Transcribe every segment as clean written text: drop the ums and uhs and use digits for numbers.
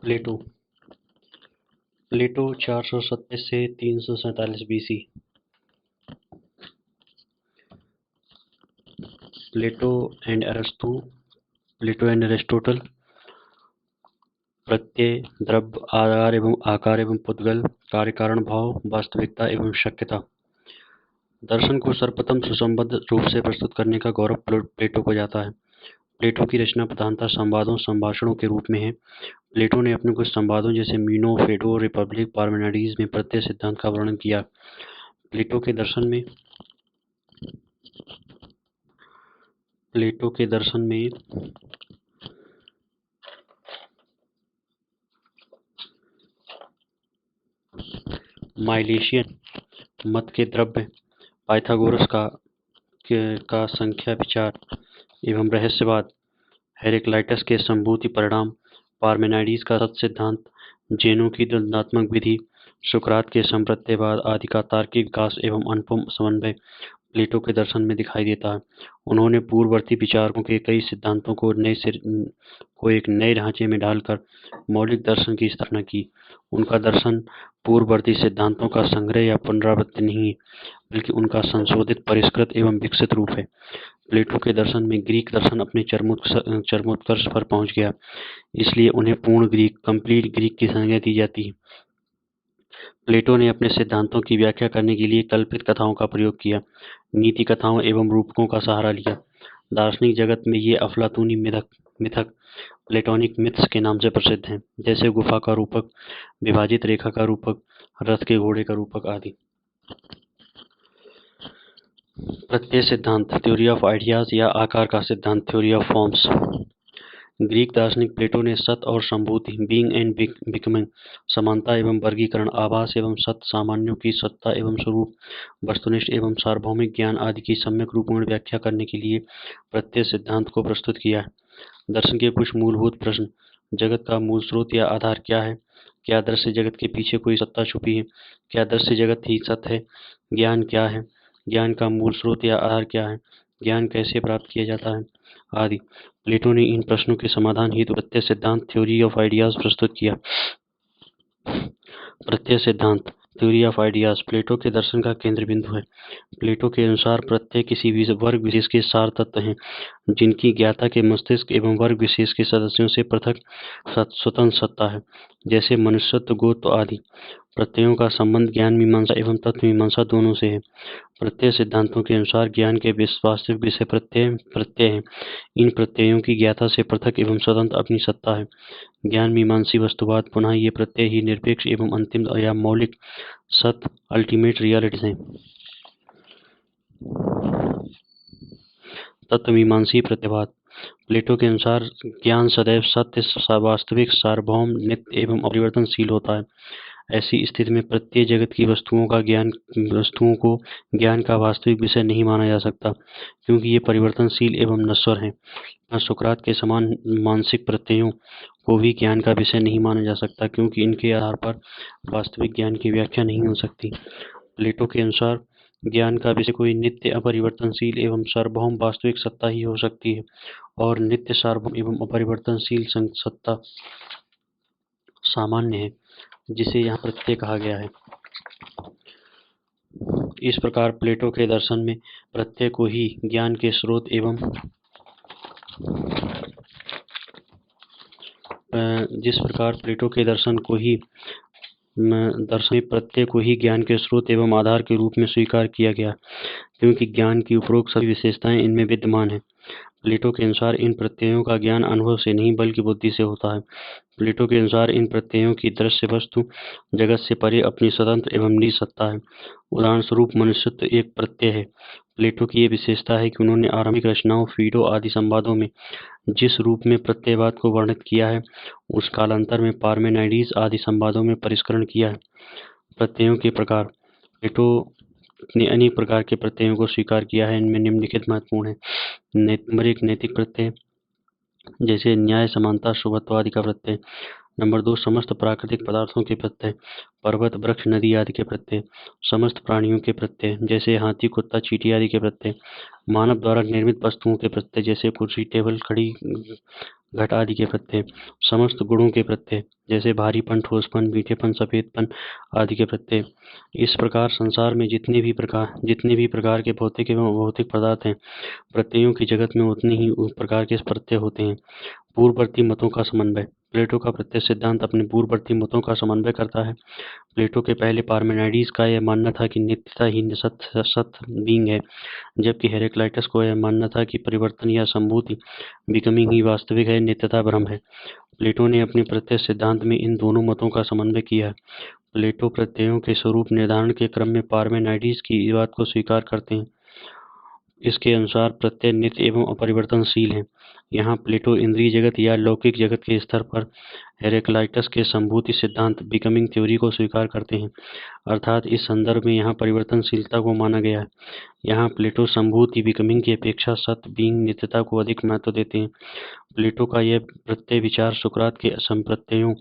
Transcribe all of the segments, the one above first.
प्लेटो प्लेटो 427 से 347 BC। Plato and अरस्तु प्लेटो and Aristotle. प्रत्यय, द्रव्य, आधार एवं आकार एवं पुद्गल, कार्य कारण भाव, वास्तविकता एवं शक्यता। दर्शन को सर्वप्रथम सुसंबद्ध रूप से प्रस्तुत करने का गौरव प्लेटो को जाता है। प्लेटो की रचना प्रधानतः संवादों संभाषणों के रूप में है। प्लेटो ने अपने कुछ संवादों जैसे मीनो, फेडो, रिपब्लिक, पार्मेनाइड्स में प्रत्यय सिद्धांत का वर्णन किया। प्लेटो के दर्शन में माइलेशियन मत के द्रव्य, पाइथागोरस का संख्या विचार एवं रहस्यवाद, हेरेक्लाइटस के संभूति परिणाम, पार्मेनाइड्स का सत सिद्धांत, जेनो की द्वंद्वात्मक विधि, सुकरात के संप्रत्ययवाद आदि का तार्किक विकास एवं अनुपम समन्वय प्लेटो के दर्शन में दिखाई देता है। उन्होंने पूर्ववर्ती विचारकों के कई सिद्धांतों को एक नए ढांचे में डालकर मौलिक दर्शन की स्थापना की। उनका दर्शन पूर्ववर्ती सिद्धांतों का संग्रह या पुनरावृत्ति नहीं है, बल्कि उनका संशोधित, परिष्कृत एवं विकसित रूप है। प्लेटो के दर्शन में ग्रीक दर्शन अपने चरमोत्कर्ष पर पहुंच गया, इसलिए उन्हें पूर्ण ग्रीक, कंप्लीट ग्रीक की संज्ञा दी जाती है। प्लेटो ने अपने सिद्धांतों की व्याख्या करने के लिए कल्पित कथाओं का प्रयोग किया, नीति कथाओं एवं रूपकों का सहारा लिया। दार्शनिक जगत में ये अफलातूनी मिथक प्लेटोनिक मिथ्स के नाम से प्रसिद्ध हैं, जैसे गुफा का रूपक, विभाजित रेखा का रूपक, रथ के घोड़े का रूपक आदि। प्रत्यय सिद्धांत, थ्योरी ऑफ आइडियाज या आकार का सिद्धांत, थ्योरी ऑफ फॉर्म्स। ग्रीक दार्शनिक प्लेटो ने सत और संभूति, बीइंग एंड बिकमिंग, समानता एवं वर्गीकरण, आभास एवं सत्य, सामान्यों की सत्ता एवं स्वरूप, वस्तुनिष्ठ एवं सार्वभौमिक ज्ञान आदि की सम्यक रूपपूर्ण व्याख्या करने के लिए प्रत्यय सिद्धांत को प्रस्तुत किया है। दर्शन के कुछ मूलभूत प्रश्न: जगत का मूल स्रोत या आधार क्या है? क्या दृश्य जगत के पीछे कोई सत्ता छुपी है? क्या दृश्य जगत ही सत्य है? ज्ञान क्या है? ज्ञान का मूल स्रोत या आधार क्या है? ज्ञान कैसे प्राप्त किया जाता है? आदि। प्लेटो ने इन प्रश्नों के समाधान हेतु प्रत्यय सिद्धांत, थ्योरी ऑफ आइडियाज प्रस्तुत किया। प्रत्यय सिद्धांत, थ्योरी ऑफ आइडियाज प्लेटो के दर्शन का केंद्र बिंदु है। प्लेटो के अनुसार प्रत्यय किसी वर्ग विशेष के सार तत्व हैं, जिनकी ज्ञाता के मस्तिष्क एवं वर्ग विशेष के सदस्यों से पृथक स्वतंत्र सत्ता है, जैसे मनुष्यत्व, गोत्र आदि। प्रत्ययों का संबंध ज्ञान मीमांसा एवं तत्व मीमांसा दोनों से है। प्रत्यय सिद्धांतों के अनुसार ज्ञान के वास्तविक विषय प्रत्यय हैं। इन प्रत्ययों की ज्ञाता से पृथक एवं स्वतंत्र अपनी सत्ता है। ज्ञान मीमांसी वस्तुवाद पुनः ये प्रत्यय ही निरपेक्ष एवं अंतिम या मौलिक सत्य, अल्टीमेट रियलिटीज हैं। तत्व मीमांसी प्रत्ययवाद, प्लेटो के अनुसार ज्ञान सदैव सत्य, वास्तविक, सार्वभौम, नित्य एवं अपरिवर्तनशील होता है। ऐसी स्थिति में प्रत्येक जगत की वस्तुओं को ज्ञान का वास्तविक विषय नहीं माना जा सकता, क्योंकि ये परिवर्तनशील एवं नश्वर हैं। सुकरात के समान मानसिक प्रत्ययों को भी ज्ञान का विषय नहीं माना जा सकता, क्योंकि इनके आधार पर वास्तविक ज्ञान की व्याख्या नहीं हो सकती। प्लेटो के अनुसार ज्ञान का विषय कोई नित्य, अपरिवर्तनशील एवं सार्वभौम वास्तविक सत्ता ही हो सकती है, और नित्य, सार्वभौम एवं अपरिवर्तनशील सत्ता सामान्य है, जिसे यहाँ प्रत्यय कहा गया है। इस प्रकार प्लेटो के दर्शन में प्रत्यय को ही ज्ञान के स्रोत एवं प्रत्यय को ही ज्ञान के स्रोत एवं आधार के रूप में स्वीकार किया गया, क्योंकि ज्ञान की उपरोक्त सभी विशेषताएं इनमें विद्यमान है। प्लेटो के अनुसार इन प्रत्ययों का ज्ञान अनुभव से नहीं बल्कि बुद्धि से होता है। प्लेटो के अनुसार इन प्रत्ययों की दृश्य वस्तु जगत से परे अपनी स्वतंत्र एवं निज सत्ता है। उदाहरण स्वरूप मनुष्यत्व एक प्रत्यय है। प्लेटो की ये विशेषता है कि उन्होंने आरंभिक रचनाओं, फीडो आदि संवादों में जिस रूप में प्रत्ययवाद को वर्णित किया है, उस कालांतर में पार्मेनाइड्स आदि संवादों में परिष्करण किया है। प्रत्ययों के प्रकार, प्लेटो ने अनेक प्रकार के प्रत्ययों को स्वीकार किया है। इनमें निम्नलिखित महत्वपूर्ण है। नंबर 1, नैतिक प्रत्यय, जैसे न्याय, समानता, शुभत्व आदि का प्रत्यय। नंबर 2, समस्त प्राकृतिक पदार्थों के प्रत्यय, पर्वत, वृक्ष, नदी आदि के प्रत्यय। समस्त प्राणियों के प्रत्यय, जैसे हाथी, कुत्ता, चींटी आदि के प्रत्यय। मानव द्वारा निर्मित वस्तुओं के प्रत्यय, जैसे कुर्सी, टेबल, घड़ी, घट आदि के प्रत्यय, समस्त गुणों के प्रत्यय जैसे भारीपन, ठोसपन, मीठेपन, सफेदपन आदि के प्रत्यय। इस प्रकार संसार में जितने भी प्रकार के भौतिक एवं अभौतिक पदार्थ हैं, प्रत्ययों की जगत में उतने ही प्रकार के प्रत्यय होते हैं। पूर्ववर्ती मतों का समन्वय। प्लेटो का प्रत्यय सिद्धांत अपने पूर्ववर्ती मतों का समन्वय करता है। प्लेटो के पहले पार्मेनाइडीज का यह मानना था कि नित्यता ही सत बीइंग है, जबकि हेरेक्लाइटस को यह मानना था कि परिवर्तन या संभूति बिकमिंग ही वास्तविक है, नित्यता भ्रम है। प्लेटो ने अपने प्रत्यय सिद्धांत में इन दोनों मतों का समन्वय किया है। प्लेटो प्रत्ययों के स्वरूप निर्धारण के क्रम में पार्मेनाइडीज की बात को स्वीकार करते हैं। इसके अनुसार प्रत्यय नित्य एवं अपरिवर्तनशील है। यहाँ प्लेटो इंद्रिय जगत या लौकिक जगत के स्तर पर हेरेक्लाइटस के संभूति सिद्धांत बिकमिंग थ्योरी को स्वीकार करते हैं, अर्थात इस संदर्भ में यहाँ परिवर्तनशीलता को माना गया है। यहाँ प्लेटो संभूति बिकमिंग की अपेक्षा सत बीइंग नित्यता को अधिक महत्व देते हैं। प्लेटो का यह प्रत्यय विचार सुकरात के संप्रत्ययों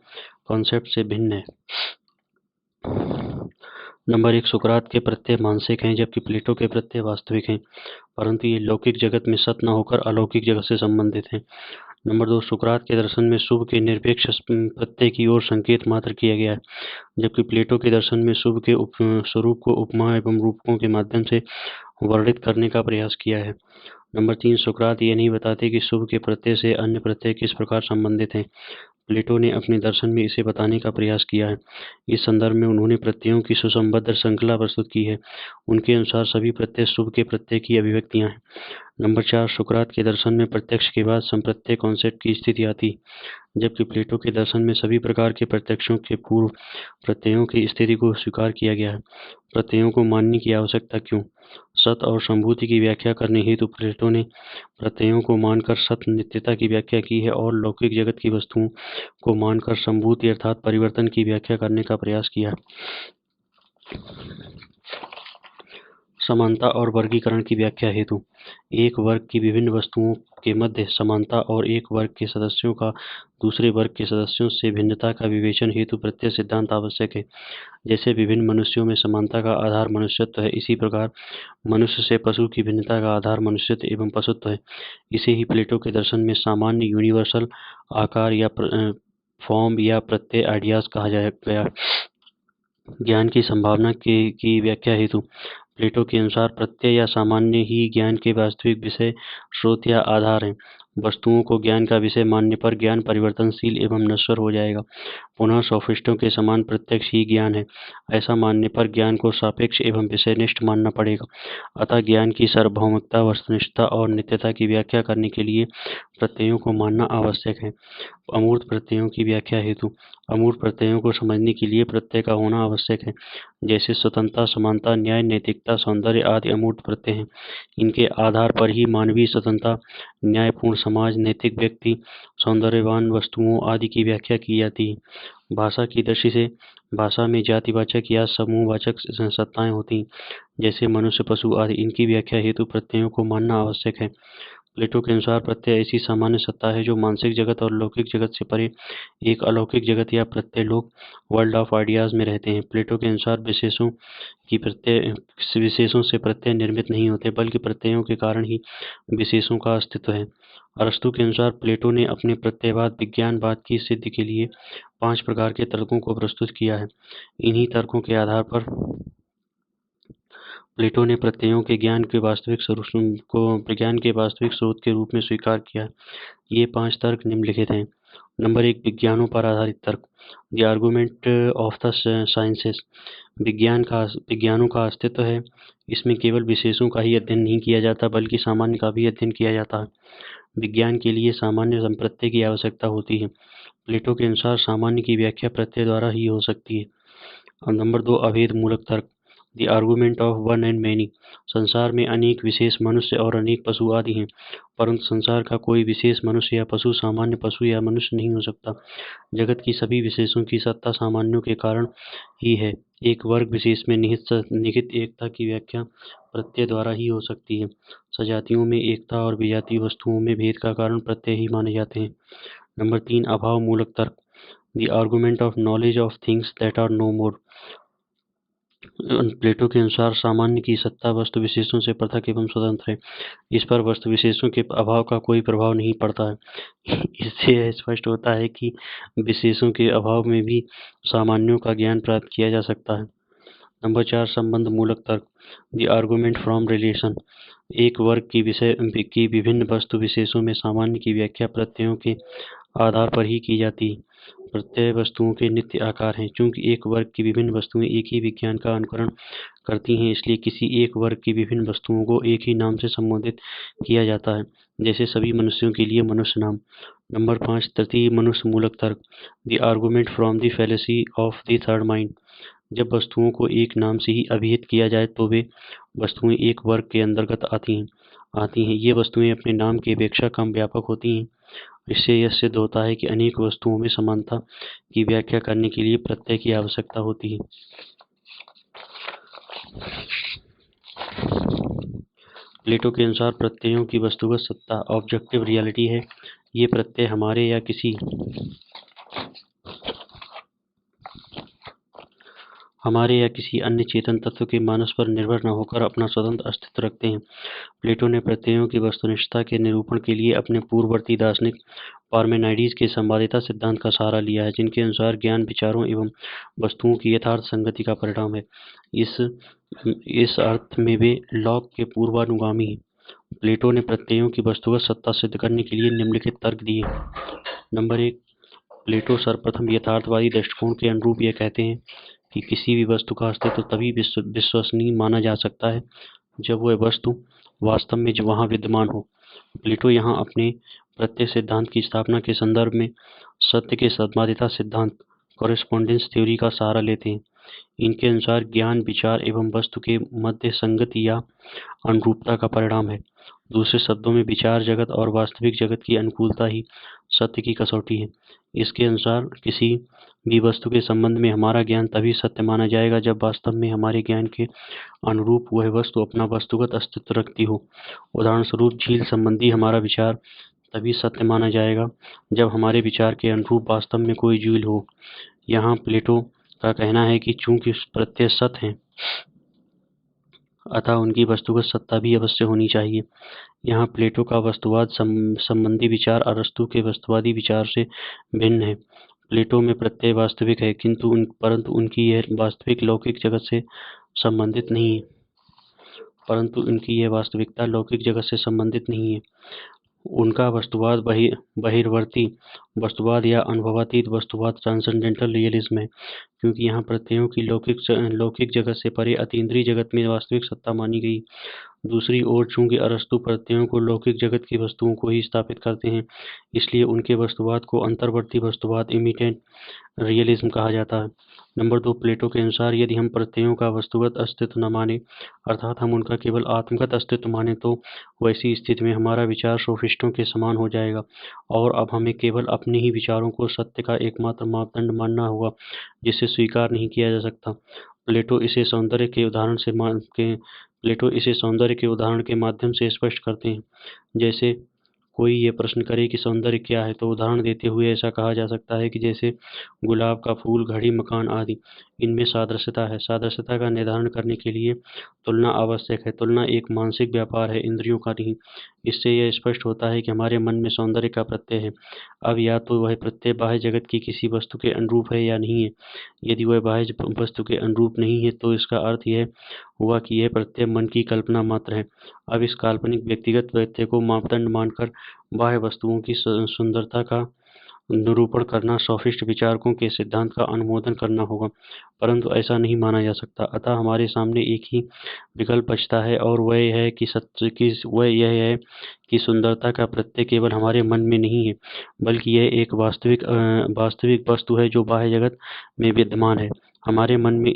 कॉन्सेप्ट से भिन्न है। नंबर 1, सुकरात के प्रत्यय मानसिक हैं, जबकि प्लेटो के प्रत्यय वास्तविक हैं, परंतु ये लौकिक जगत में सत न होकर अलौकिक जगत से संबंधित हैं। नंबर 2, सुकरात के दर्शन में शुभ के निरपेक्ष प्रत्यय की ओर संकेत मात्र किया गया है, जबकि प्लेटो के दर्शन में शुभ के स्वरूप को उपमा एवं रूपकों के माध्यम से वर्णित करने का प्रयास किया है। नंबर 3, सुकरात ये नहीं बताते कि शुभ के प्रत्यय से अन्य प्रत्यय किस प्रकार संबंधित हैं। प्लेटो ने अपने दर्शन में इसे बताने का प्रयास किया है। इस संदर्भ में उन्होंने प्रत्ययों की सुसंबद्ध श्रृंखला प्रस्तुत की है। उनके अनुसार सभी प्रत्यय शुभ के प्रत्यय की अभिव्यक्तियां हैं। नंबर 4, सुकरात के दर्शन में प्रत्यक्ष के बाद संप्रत्यय कॉन्सेप्ट की स्थिति आती, जबकि प्लेटो के दर्शन में सभी प्रकार के प्रत्यक्षों के पूर्व प्रत्ययों की स्थिति को स्वीकार किया गया है। प्रत्ययों को मानने की आवश्यकता क्यों? सत और संभूति की व्याख्या करने हेतु प्लेटो ने प्रत्ययों को मानकर सत नित्यता की व्याख्या की है और लौकिक जगत की वस्तुओं को मानकर संभूति अर्थात परिवर्तन की व्याख्या करने का प्रयास किया। समानता और वर्गीकरण की व्याख्या हेतु। एक वर्ग की विभिन्न वस्तुओं के मध्य समानता और एक वर्ग के सदस्यों का दूसरे वर्ग के सदस्यों से भिन्नता का विवेचन हेतु प्रत्यय सिद्धांत आवश्यक है। जैसे विभिन्न मनुष्यों में समानता का आधार मनुष्यत्व है, इसी प्रकार मनुष्य से पशु की भिन्नता का आधार मनुष्यत्व एवं पशुत्व है। इसे ही प्लेटो के दर्शन में सामान्य यूनिवर्सल आकार या फॉर्म या प्रत्यय आइडियाज कहा गया। ज्ञान की संभावना की व्याख्या हेतु। प्लेटो के अनुसार प्रत्यय या सामान्य ही ज्ञान के वास्तविक विषय, स्रोत या आधार हैं। वस्तुओं को ज्ञान का विषय मानने पर ज्ञान परिवर्तनशील एवं नश्वर हो जाएगा। पुनः सोफिस्टों के समान प्रत्यक्ष ही ज्ञान है, ऐसा मानने पर ज्ञान को सापेक्ष एवं विषयनिष्ठ मानना पड़ेगा। अतः ज्ञान की सार्वभौमिकता, वस्तुनिष्ठता और नित्यता की व्याख्या करने के लिए प्रत्ययों को मानना आवश्यक है। अमूर्त प्रत्ययों की व्याख्या हेतु। अमूर्त प्रत्ययों को समझने के लिए प्रत्यय का होना आवश्यक है। जैसे स्वतंत्रता, समानता, न्याय, नैतिकता, सौंदर्य आदि अमूर्त प्रत्यय हैं। इनके आधार पर ही मानवीय स्वतंत्रता, न्यायपूर्ण समाज, नैतिक व्यक्ति, सौंदर्यवान वस्तुओं आदि की व्याख्या की जाती है। भाषा की दृष्टि से भाषा में जातिवाचक या समूहवाचक सत्ताएं होती हैं, जैसे मनुष्य, पशु आदि। इनकी व्याख्या हेतु प्रत्ययों को मानना आवश्यक है। प्लेटो के अनुसार प्रत्यय ऐसी सामान्य सत्ता है जो मानसिक जगत और लौकिक जगत से परे एक अलौकिक जगत या प्रत्यय लोक वर्ल्ड ऑफ आइडियाज में रहते हैं। प्लेटो के अनुसार विशेषों से प्रत्यय निर्मित नहीं होते, बल्कि प्रत्ययों के कारण ही विशेषों का अस्तित्व है। अरस्तु के अनुसार प्लेटो ने अपने प्रत्ययवाद विज्ञानवाद की सिद्धि के लिए 5 प्रकार के तर्कों को प्रस्तुत किया है। इन्हीं तर्कों के आधार पर प्लेटो ने प्रत्ययों के ज्ञान के वास्तविक स्रोत के रूप में स्वीकार किया। ये 5 तर्क निम्नलिखित हैं। नंबर 1, विज्ञानों पर आधारित तर्क। The argument of the sciences. विज्ञानों का अस्तित्व है। इसमें केवल विशेषों का ही अध्ययन नहीं किया जाता, बल्कि सामान्य का भी अध्ययन किया जाता है। विज्ञान के लिए सामान्य संप्रत्यय की आवश्यकता होती है। प्लेटो के अनुसार सामान्य की व्याख्या प्रत्यय द्वारा ही हो सकती है। और नंबर 2, अभेद मूलक तर्क। The argument of one and many. संसार में अनेक विशेष मनुष्य और अनेक पशु आदि हैं, परंतु संसार का कोई विशेष मनुष्य या पशु सामान्य पशु या मनुष्य नहीं हो सकता। जगत की सभी विशेषों की सत्ता सामान्यों के कारण ही है। एक वर्ग विशेष में निहित एकता की व्याख्या प्रत्यय द्वारा ही हो सकती है। सजातियों में एकता और विजातीय वस्तुओं में भेद का कारण प्रत्यय ही माने जाते हैं। नंबर 3, अभाव मूलक तर्क। The argument of knowledge of things that are no more. Plato के अनुसार सामान्य की सत्ता वस्तु विशेषों से पृथक एवं स्वतंत्र है। इस पर वस्तु विशेषों के अभाव का कोई प्रभाव नहीं पड़ता है। इससे यह स्पष्ट होता है कि विशेषों के अभाव में भी सामान्यों का ज्ञान प्राप्त किया जा सकता है। नंबर 4, संबंध मूलक तर्क। The argument from relation. एक वर्ग की विभिन्न वस्तु विशेषों में सामान्य की व्याख्या प्रत्ययों के आधार पर ही की जाती है। प्रत्यय वस्तुओं के नित्य आकार हैं। चूंकि एक वर्ग की विभिन्न वस्तुएं एक ही विज्ञान का अनुकरण करती हैं, इसलिए किसी एक वर्ग की विभिन्न वस्तुओं को एक ही नाम से संबोधित किया जाता है, जैसे सभी मनुष्यों के लिए मनुष्य नाम। नंबर 5, तृतीय मनुष्य मूलक तर्क। The argument from the fallacy of the third mind. जब वस्तुओं को एक नाम से ही अभिहित किया जाए तो वे वस्तुएं एक वर्ग के अंतर्गत आती हैं। ये वस्तुएं अपने नाम की अपेक्षा कम व्यापक होती हैं। इससे यह सिद्ध होता है कि अनेक वस्तुओं में समानता की व्याख्या करने के लिए प्रत्यय की आवश्यकता होती है। प्लेटो के अनुसार प्रत्ययों की वस्तुगत सत्ता ऑब्जेक्टिव रियलिटी है। ये प्रत्यय हमारे या किसी अन्य चेतन तत्व के मानस पर निर्भर न होकर अपना स्वतंत्र अस्तित्व रखते हैं। प्लेटो ने प्रत्ययों की वस्तुनिष्ठता के निरूपण के लिए अपने पूर्ववर्ती दार्शनिक पार्मेनाइडीज के संवादिता सिद्धांत का सहारा लिया है, जिनके अनुसार ज्ञान विचारों एवं वस्तुओं की यथार्थ संगति का परिणाम है। इस अर्थ में वे लॉक के पूर्वानुगामी हैं। प्लेटो ने प्रत्ययों की वस्तुगत सत्ता सिद्ध करने के लिए निम्नलिखित तर्क दिए। नंबर 1, प्लेटो सर्वप्रथम यथार्थवादी दृष्टिकोण के अनुरूप यह कहते हैं कि किसी भी वस्तु का अस्तित्व तभी विश्वसनीय माना जा सकता है जब वह वस्तु वास्तव में वहां विद्यमान हो। प्लेटो यहाँ अपने प्रत्यय सिद्धांत की स्थापना के संदर्भ में सत्य के संवादिता सिद्धांत कॉरेस्पॉन्डेंस थ्योरी का सहारा लेते हैं। इनके अनुसार ज्ञान विचार एवं वस्तु के मध्य संगति या अनुरूपता का परिणाम है। दूसरे शब्दों में विचार जगत और वास्तविक जगत की अनुकूलता ही सत्य की कसौटी है। इसके अनुसार किसी भी वस्तु के संबंध में हमारा ज्ञान तभी सत्य माना जाएगा जब वास्तव में हमारे ज्ञान के अनुरूप वह वस्तु अपना वस्तुगत अस्तित्व रखती हो। उदाहरण स्वरूप झील संबंधी हमारा विचार तभी सत्य माना जाएगा जब हमारे विचार के अनुरूप वास्तव में कोई झील हो। यहाँ प्लेटो का कहना है कि चूंकि प्रत्यय सत्य हैं, अतः उनकी वस्तुगत सत्ता भी अवश्य होनी चाहिए। यहाँ प्लेटो का वस्तुवाद संबंधी विचार अरस्तू के वस्तुवादी विचार से भिन्न है। प्लेटो में प्रत्यय वास्तविक है, परंतु उनकी यह वास्तविकता लौकिक जगत से संबंधित नहीं है। उनका वस्तुवाद बहिर्वर्ती वस्तुवाद या अनुभवातीत वस्तुवाद ट्रांसेंडेंटल रियलिज्म है, क्योंकि यहाँ प्रत्ययों की लौकिक जगत से परे अतीन्द्रिय जगत में वास्तविक सत्ता मानी गई। दूसरी ओर चूंकि अरस्तु प्रत्ययों को लौकिक जगत की वस्तुओं को ही स्थापित करते हैं, इसलिए उनके वस्तुवाद को अंतर्वर्ती वस्तुवाद इमिटेंट रियलिज्म कहा जाता है। नंबर 2, प्लेटो के अनुसार यदि हम प्रत्ययों का वस्तुगत अस्तित्व न माने, अर्थात हम उनका केवल आत्मगत अस्तित्व माने, तो वैसी स्थिति में हमारा विचार सोफिस्टों के समान हो जाएगा और अब हमें केवल अपने ही विचारों को सत्य का एकमात्र मापदंड मानना होगा, जिसे स्वीकार नहीं किया जा सकता। प्लेटो इसे सौंदर्य के उदाहरण के माध्यम से स्पष्ट करते हैं। जैसे कोई ये प्रश्न करे कि सौंदर्य क्या है, तो उदाहरण देते हुए ऐसा कहा जा सकता है कि जैसे गुलाब का फूल, घड़ी, मकान आदि, इनमें सादृश्यता है। सादृश्यता का निर्धारण करने के लिए तुलना आवश्यक है। तुलना एक मानसिक व्यापार है, इंद्रियों का नहीं। इससे यह स्पष्ट होता है कि हमारे मन में सौंदर्य का प्रत्यय है। अब या तो वह प्रत्यय बाह्य जगत की किसी वस्तु के अनुरूप है या नहीं है। यदि वह बाह्य वस्तु के अनुरूप नहीं है, तो इसका अर्थ यह हुआ कि यह प्रत्यय मन की कल्पना मात्र है। अब इस काल्पनिक व्यक्तिगत प्रत्यय को मापदंड मानकर बाह्य वस्तुओं की सुंदरता का निरूपण करना सोफिस्ट विचारकों के सिद्धांत का अनुमोदन करना होगा, परंतु ऐसा नहीं माना जा सकता। अतः हमारे सामने एक ही विकल्प बचता है और वह यह है कि सुंदरता का प्रत्यय केवल हमारे मन में नहीं है, बल्कि यह एक वास्तविक वस्तु है जो बाह्य जगत में विद्यमान है। हमारे मन में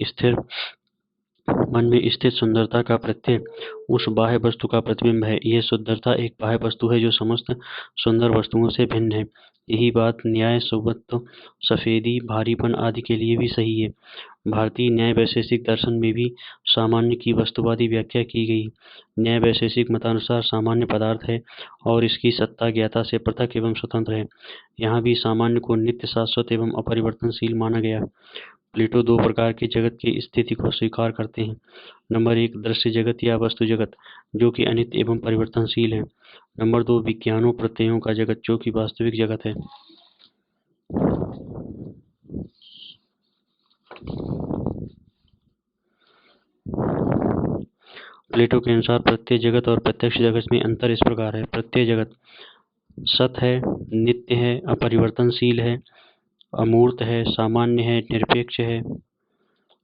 स्थित सुंदरता का प्रत्यय उस बाह्य वस्तु का प्रतिबिंब है। यह सुंदरता एक बाह्य वस्तु है जो समस्त सुंदर वस्तुओं से भिन्न है। यही बात न्याय, सुबत्व, सफेदी, भारीपन आदि के लिए भी सही है। भारतीय न्याय वैशेषिक दर्शन में भी सामान्य की वस्तुवादी व्याख्या की गई। न्याय वैशेषिक मतानुसार सामान्य पदार्थ है और इसकी सत्ता ज्ञाता से पृथक एवं स्वतंत्र है। यहाँ भी सामान्य को नित्य, शाश्वत एवं अपरिवर्तनशील माना गया। प्लेटो दो प्रकार के जगत की स्थिति को स्वीकार करते हैं। नंबर 1 दृश्य जगत या वस्तु जगत, जो कि अनित्य एवं परिवर्तनशील है। नंबर 2 विज्ञानों प्रत्ययों का जगत, जो कि वास्तविक जगत है। प्लेटो के अनुसार प्रत्यय जगत और प्रत्यक्ष जगत में अंतर इस प्रकार है। प्रत्यय जगत सत है, नित्य है, अपरिवर्तनशील है, अमूर्त है, सामान्य है, निरपेक्ष है।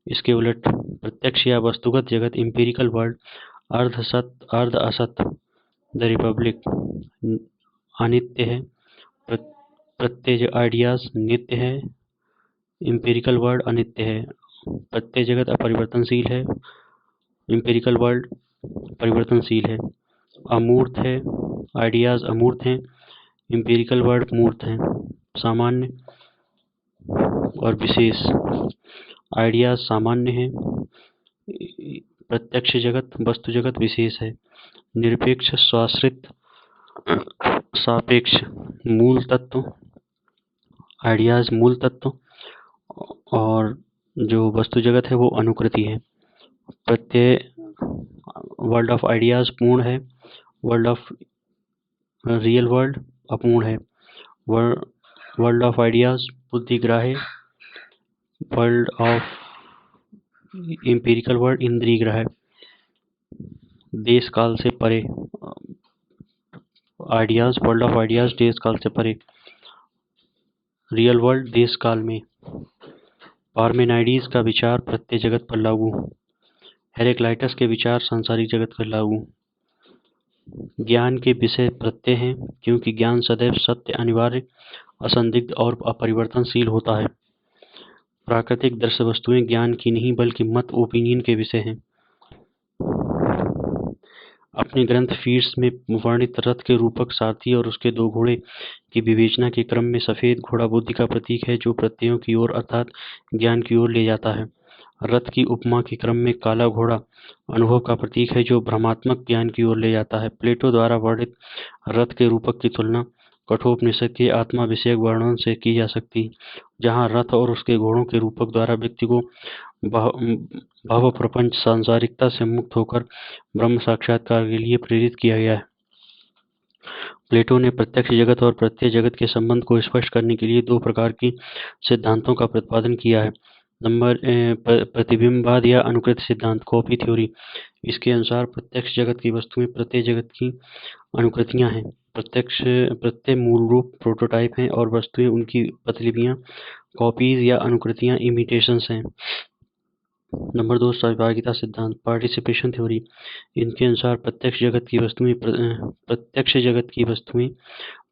इसके उलट प्रत्यक्ष या वस्तुगत जगत, इंपेरिकल वर्ल्ड, अर्ध सत, अर्ध असत, द रिपब्लिक, अनित्य है। प्रत्यय आइडियाज नित्य है, इंपेरिकल वर्ल्ड अनित्य है। प्रत्यय जगत अपरिवर्तनशील है, इंपेरिकल वर्ल्ड परिवर्तनशील है। अमूर्त है, आइडियाज अमूर्त हैं, इंपेरिकल वर्ल्ड मूर्त हैं। सामान्य और विशेष, आइडियाज सामान्य हैं, प्रत्यक्ष जगत वस्तु जगत विशेष है। निरपेक्ष, स्वाश्रित, सापेक्ष, मूल तत्व, आइडियाज मूल तत्व, और जो वस्तु जगत है वो अनुकृति है। प्रत्यय वर्ल्ड ऑफ आइडियाज पूर्ण है, वर्ल्ड ऑफ रियल वर्ल्ड अपूर्ण है। वर्ल्ड ऑफ आइडियाज बुद्धिग्राह्य, वर्ल्ड ऑफ इंपेरिकल वर्ल्ड इंद्रियग्राह्य। देश काल से परे, आइडियाज वर्ल्ड ऑफ आइडियाज देश काल से परे, रियल वर्ल्ड देश काल में। पार्मेनाइडीज का विचार प्रत्यय जगत पर लागू, हेरेक्लाइटस के विचार सांसारिक जगत पर लागू। ज्ञान के विषय प्रत्यय हैं, क्योंकि ज्ञान सदैव सत्य, अनिवार्य, असंदिग्ध और अपरिवर्तनशील होता है। प्राकृतिक दृश्य वस्तुएं ज्ञान की नहीं बल्कि मत, ओपिनियन के विषय हैं। अपने ग्रंथ फीड्स में वर्णित रथ के रूपक सारथी और उसके दो घोड़े की विवेचना के क्रम में सफेद घोड़ा बुद्धि का प्रतीक है, जो प्रत्ययों की ओर अर्थात ज्ञान की ओर ले जाता है। रथ की उपमा के क्रम में काला घोड़ा अनुभव का प्रतीक है, जो भ्रमात्मक ज्ञान की ओर ले जाता है। प्लेटो द्वारा वर्णित रथ के रूपक की तुलना कठोपनिषद के आत्मा विषयक वर्णन से की जा सकती है, जहाँ रथ और उसके घोड़ों के रूपक द्वारा व्यक्ति को भाव प्रपंच सांसारिकता से मुक्त होकर ब्रह्म साक्षात्कार के लिए प्रेरित किया गया है। प्लेटो ने प्रत्यक्ष जगत और प्रत्यय जगत के संबंध को स्पष्ट करने के लिए दो प्रकार की सिद्धांतों का प्रतिपादन किया है। नंबर प्रतिबिंबवाद या अनुकृत सिद्धांत, कॉपी थ्योरी। इसके अनुसार प्रत्यक्ष जगत की वस्तुएं प्रत्यय जगत की अनुकृतियां हैं। प्रत्यय मूल रूप प्रोटोटाइप हैं और वस्तुएं उनकी प्रतिलिपियां, कॉपीज या अनुकृतियां, इमिटेशंस हैं। नंबर 2 सहभागिता सिद्धांत, पार्टिसिपेशन थ्योरी। इनके अनुसार प्रत्यक्ष जगत की वस्तुएं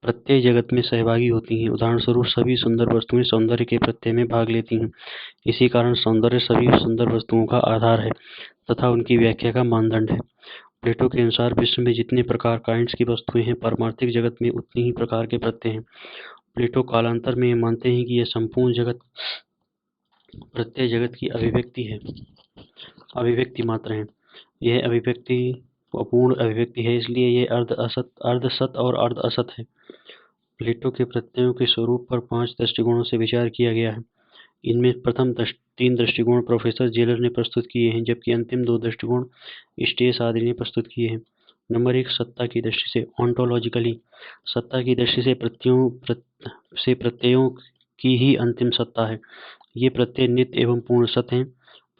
प्रत्यय जगत में सहभागी होती हैं। उदाहरण स्वरूप सभी सुंदर वस्तुएं सौंदर्य के प्रत्यय में भाग लेती हैं। इसी कारण सौंदर्य सभी सुंदर वस्तुओं का आधार है तथा उनकी व्याख्या का मानदंड है। प्लेटो के अनुसार विश्व में जितने प्रकार काइंड्स की वस्तुएं हैं, पारमार्थिक जगत में उतनी ही प्रकार के प्रत्यय हैं। प्लेटो कालांतर में मानते हैं कि यह संपूर्ण जगत प्रत्यय जगत की अभिव्यक्ति मात्र है। यह अभिव्यक्ति अपूर्ण अभिव्यक्ति है, इसलिए यह अर्ध सत और अर्ध असत है। प्लेटो के प्रत्ययों के स्वरूप पर 5 दृष्टिकोणों से विचार किया गया है। इनमें प्रथम 3 दृष्टिकोण प्रोफेसर जेलर ने प्रस्तुत किए हैं, जबकि अंतिम 2 दृष्टिकोण स्टेस आदि ने प्रस्तुत किए हैं। नंबर 1 सत्ता की दृष्टि से, ऑन्टोलॉजिकली। सत्ता की दृष्टि से प्रत्ययों की ही अंतिम सत्ता है। ये प्रत्यय नित्य एवं पूर्ण सत हैं।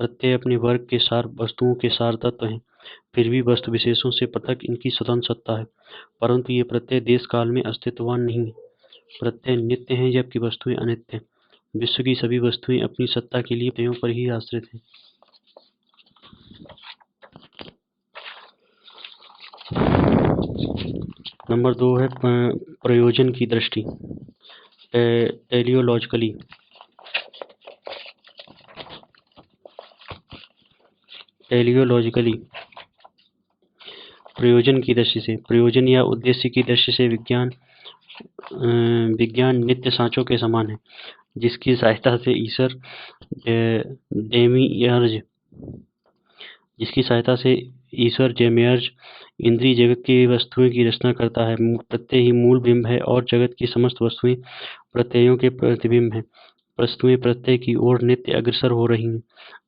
प्रत्यय अपने वर्ग के सार वस्तुओं के सार तत्व हैं, फिर भी वस्तु विशेषों से पृथक इनकी स्वतंत्र सत्ता है, परंतु ये प्रत्यय देश काल में अस्तित्ववान नहीं है। प्रत्यय नित्य हैं जबकि वस्तुएं अनित्य हैं। विश्व की सभी वस्तुएं अपनी सत्ता के लिए प्रत्ययों पर ही आश्रित हैं। नंबर 2 है प्रयोजन की दृष्टि, टेलियोलॉजिकली। प्रयोजन की दृष्टि से, प्रयोजन या उद्देश्य की दृष्टि से विज्ञान नित्य सांचों के समान है, जिसकी सहायता से ईश्वर जेमियर्ज इंद्रिय जगत की वस्तुओं की रचना करता है। प्रत्यय ही मूल बिंब है और जगत की समस्त वस्तुएं प्रत्ययों के प्रतिबिंब हैं। वस्तुएं प्रत्यय की ओर नित्य अग्रसर हो रही हैं।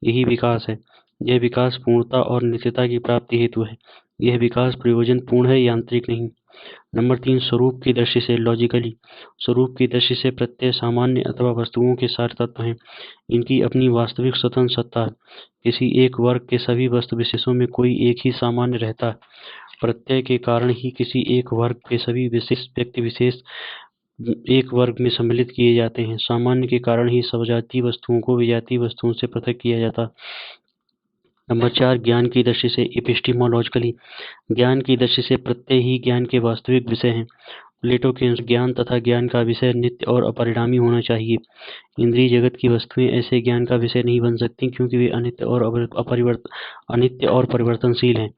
यही विकास है। यह विकास पूर्णता और नित्यता की प्राप्ति हेतु है। यह विकास प्रयोजनपूर्ण है, यांत्रिक नहीं। नंबर 3, स्वरूप की दृष्टि से लॉजिकली। स्वरूप की दृष्टि से प्रत्यय सामान्य अथवा वस्तुओं के सार तत्व हैं। इनकी अपनी वास्तविक स्वतंत्र सत्ता है। किसी एक वर्ग के सभी वस्तु विशेषों में कोई एक ही सामान्य रहता है। प्रत्यय के कारण ही किसी एक वर्ग के सभी विशेष व्यक्ति विशेष एक वर्ग में सम्मिलित किए जाते हैं। सामान्य के कारण ही सजातीय वस्तुओं को विजातीय वस्तुओं से पृथक किया जाता है। नंबर 4, ज्ञान की दृष्टि से एपिस्टीमोलॉजिकली। ज्ञान की दृष्टि से प्रत्यय ही ज्ञान के वास्तविक विषय हैं। प्लेटो के अनुसार ज्ञान तथा ज्ञान का विषय नित्य और अपरिणामी होना चाहिए। इंद्रिय जगत की वस्तुएं ऐसे ज्ञान का विषय नहीं बन सकती, क्योंकि वे अनित्य और परिवर्तनशील हैं।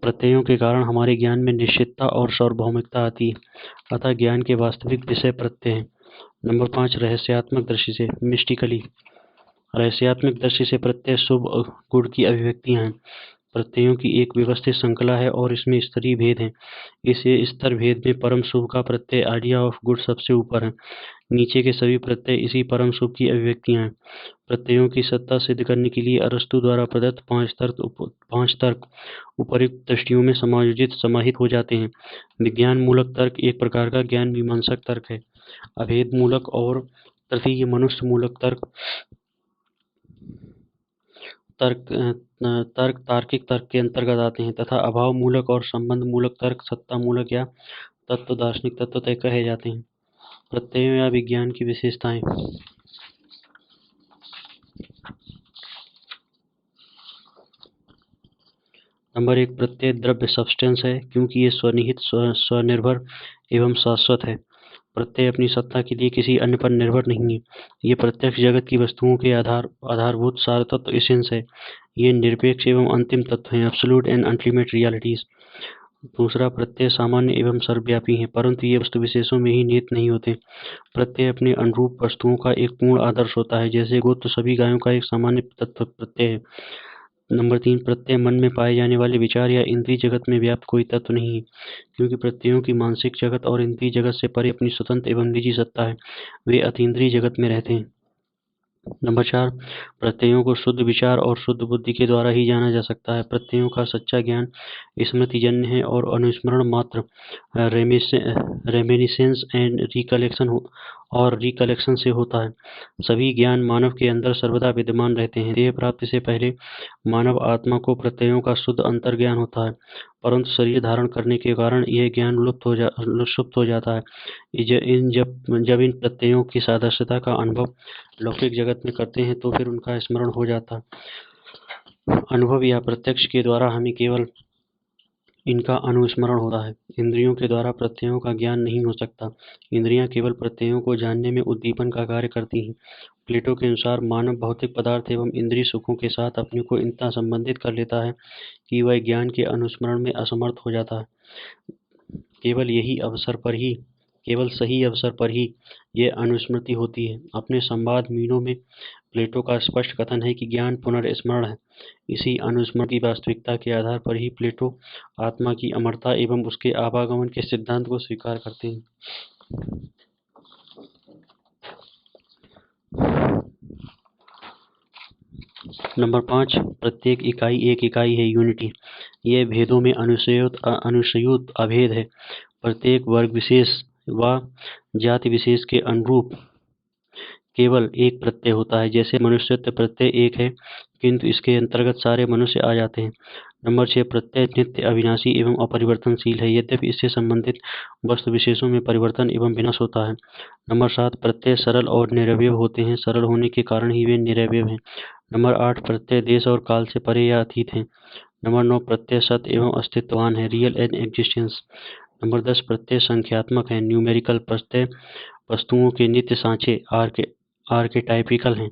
प्रत्ययों के कारण हमारे ज्ञान में निश्चितता और सार्वभौमिकता आती है, अतः ज्ञान के वास्तविक विषय प्रत्यय हैं। नंबर 5, रहस्यात्मक दृष्टि से मिस्टिकली। रहस्यात्मक दृष्टि से प्रत्यय शुभ गुण की अभिव्यक्तियां हैं। प्रत्ययों की एक व्यवस्थित श्रृंखला है और इसमें स्तरीय भेद हैं। इस स्तर भेद में परम शुभ का प्रत्यय आइडिया ऑफ गुड सबसे ऊपर है। नीचे के सभी प्रत्यय इसी परम शुभ की अभिव्यक्तियां हैं। प्रत्ययों की सत्ता सिद्ध करने के लिए अरस्तु द्वारा प्रदत्त 5 तर्क उपर्युक्त दृष्टियों में समाहित हो जाते हैं। विज्ञान मूलक तर्क एक प्रकार का ज्ञान मीमांसक तर्क है। अभेद मूलक और तृतीय मनुष्य मूलक तर्क तार्किक तर्क के अंतर्गत आते हैं, तथा अभाव मूलक और संबंध मूलक तर्क सत्ता मूलक या तत्व दार्शनिक तत्वतः कहे जाते हैं। प्रत्ययों या विज्ञान की विशेषताएं। नंबर 1, प्रत्यय द्रव्य सब्सटेंस है, क्योंकि ये स्वनिहित स्वनिर्भर एवं शाश्वत है। प्रत्यय अपनी सत्ता के लिए किसी अन्य पर निर्भर नहीं है। ये प्रत्यक्ष जगत की वस्तुओं के आधारभूत सार तत्व एसेंस है। ये निरपेक्ष एवं अंतिम तत्व हैं, एब्सोल्यूट एंड अल्टीमेट रियलिटीज। दूसरा, प्रत्यय सामान्य एवं सर्वव्यापी हैं, परंतु ये वस्तु विशेषों में ही निहित नहीं होते। प्रत्यय अपने अनुरूप वस्तुओं का एक पूर्ण आदर्श होता है, जैसे गोत्र सभी गायों का एक सामान्य तत्व प्रत्यय है। नंबर 3, प्रत्यय मन में पाए जाने वाले विचार या इंद्रिय जगत में व्याप्त कोई तत्व नहीं है, क्योंकि प्रत्ययों की मानसिक जगत और इंद्रिय जगत से परे अपनी स्वतंत्र एवं निजी सत्ता है। वे अतीन्द्रिय जगत में रहते हैं। नंबर 4, प्रत्ययों को शुद्ध विचार और शुद्ध बुद्धि के द्वारा ही जाना जा सकता है। प्रत्ययों का सच्चा ज्ञान स्मृतिजन्य है और अनुस्मरण मात्र रेमिनिसेंस एंड रिकलेक्शन से होता है। सभी ज्ञान मानव के अंदर सर्वदा विद्यमान रहते हैं। देह प्राप्ति से पहले मानव आत्मा को प्रत्ययों का शुद्ध अंतर्ज्ञान होता है, परंतु शरीर धारण करने के कारण यह ज्ञान लुप्त हो जाता है। जब इन प्रत्ययों की सादृश्यता का अनुभव लौकिक जगत में करते हैं तो फिर उनका स्मरण हो जाता है। अनुभव या प्रत्यक्ष के द्वारा हमें केवल इनका अनुस्मरण होता है। इंद्रियों के द्वारा प्रत्ययों का ज्ञान नहीं हो सकता। इंद्रियां केवल प्रत्ययों को जानने में उद्दीपन का कार्य करती हैं। प्लेटो के अनुसार मानव भौतिक पदार्थ एवं इंद्रिय सुखों के साथ अपने को इतना संबंधित कर लेता है कि वह ज्ञान के अनुस्मरण में असमर्थ हो जाता है। केवल सही अवसर पर ही यह अनुस्मृति होती है। अपने संवाद मीनों में प्लेटो का स्पष्ट कथन है कि ज्ञान पुनर्स्मरण है। इसी अनुस्मृति वास्तविकता के आधार पर ही प्लेटो आत्मा की अमरता एवं उसके आवागमन के सिद्धांत को स्वीकार करते हैं। नंबर 5, प्रत्येक इकाई एक इकाई है, यूनिटी। यह भेदों में अनुस्यूत अभेद है। प्रत्येक वर्ग विशेष व जाति विशेष के अनुरूप केवल एक प्रत्यय होता है। जैसे मनुष्यत्व प्रत्यय एक है, किंतु इसके अंतर्गत सारे मनुष्य आ जाते हैं। नंबर 6, प्रत्यय नित्य, अविनाशी एवं अपरिवर्तनशील है, यद्यपि इससे संबंधित वस्तु विशेषों में परिवर्तन एवं विनाश होता है। नंबर 7, प्रत्यय सरल और निरवयव होते हैं, सरल होने के कारण ही वे निरवयव हैं। नंबर 8, प्रत्यय देश और काल से परे या अतीत हैं। नंबर 9, प्रत्यय सत्य एवं अस्तित्ववान है, रियल एंड एग्जिस्टेंस। नंबर 10, प्रत्यय संख्यात्मक है, न्यूमेरिकल। प्रत्यय वस्तुओं के नित्य सांचे आर्केटाइपिकल हैं।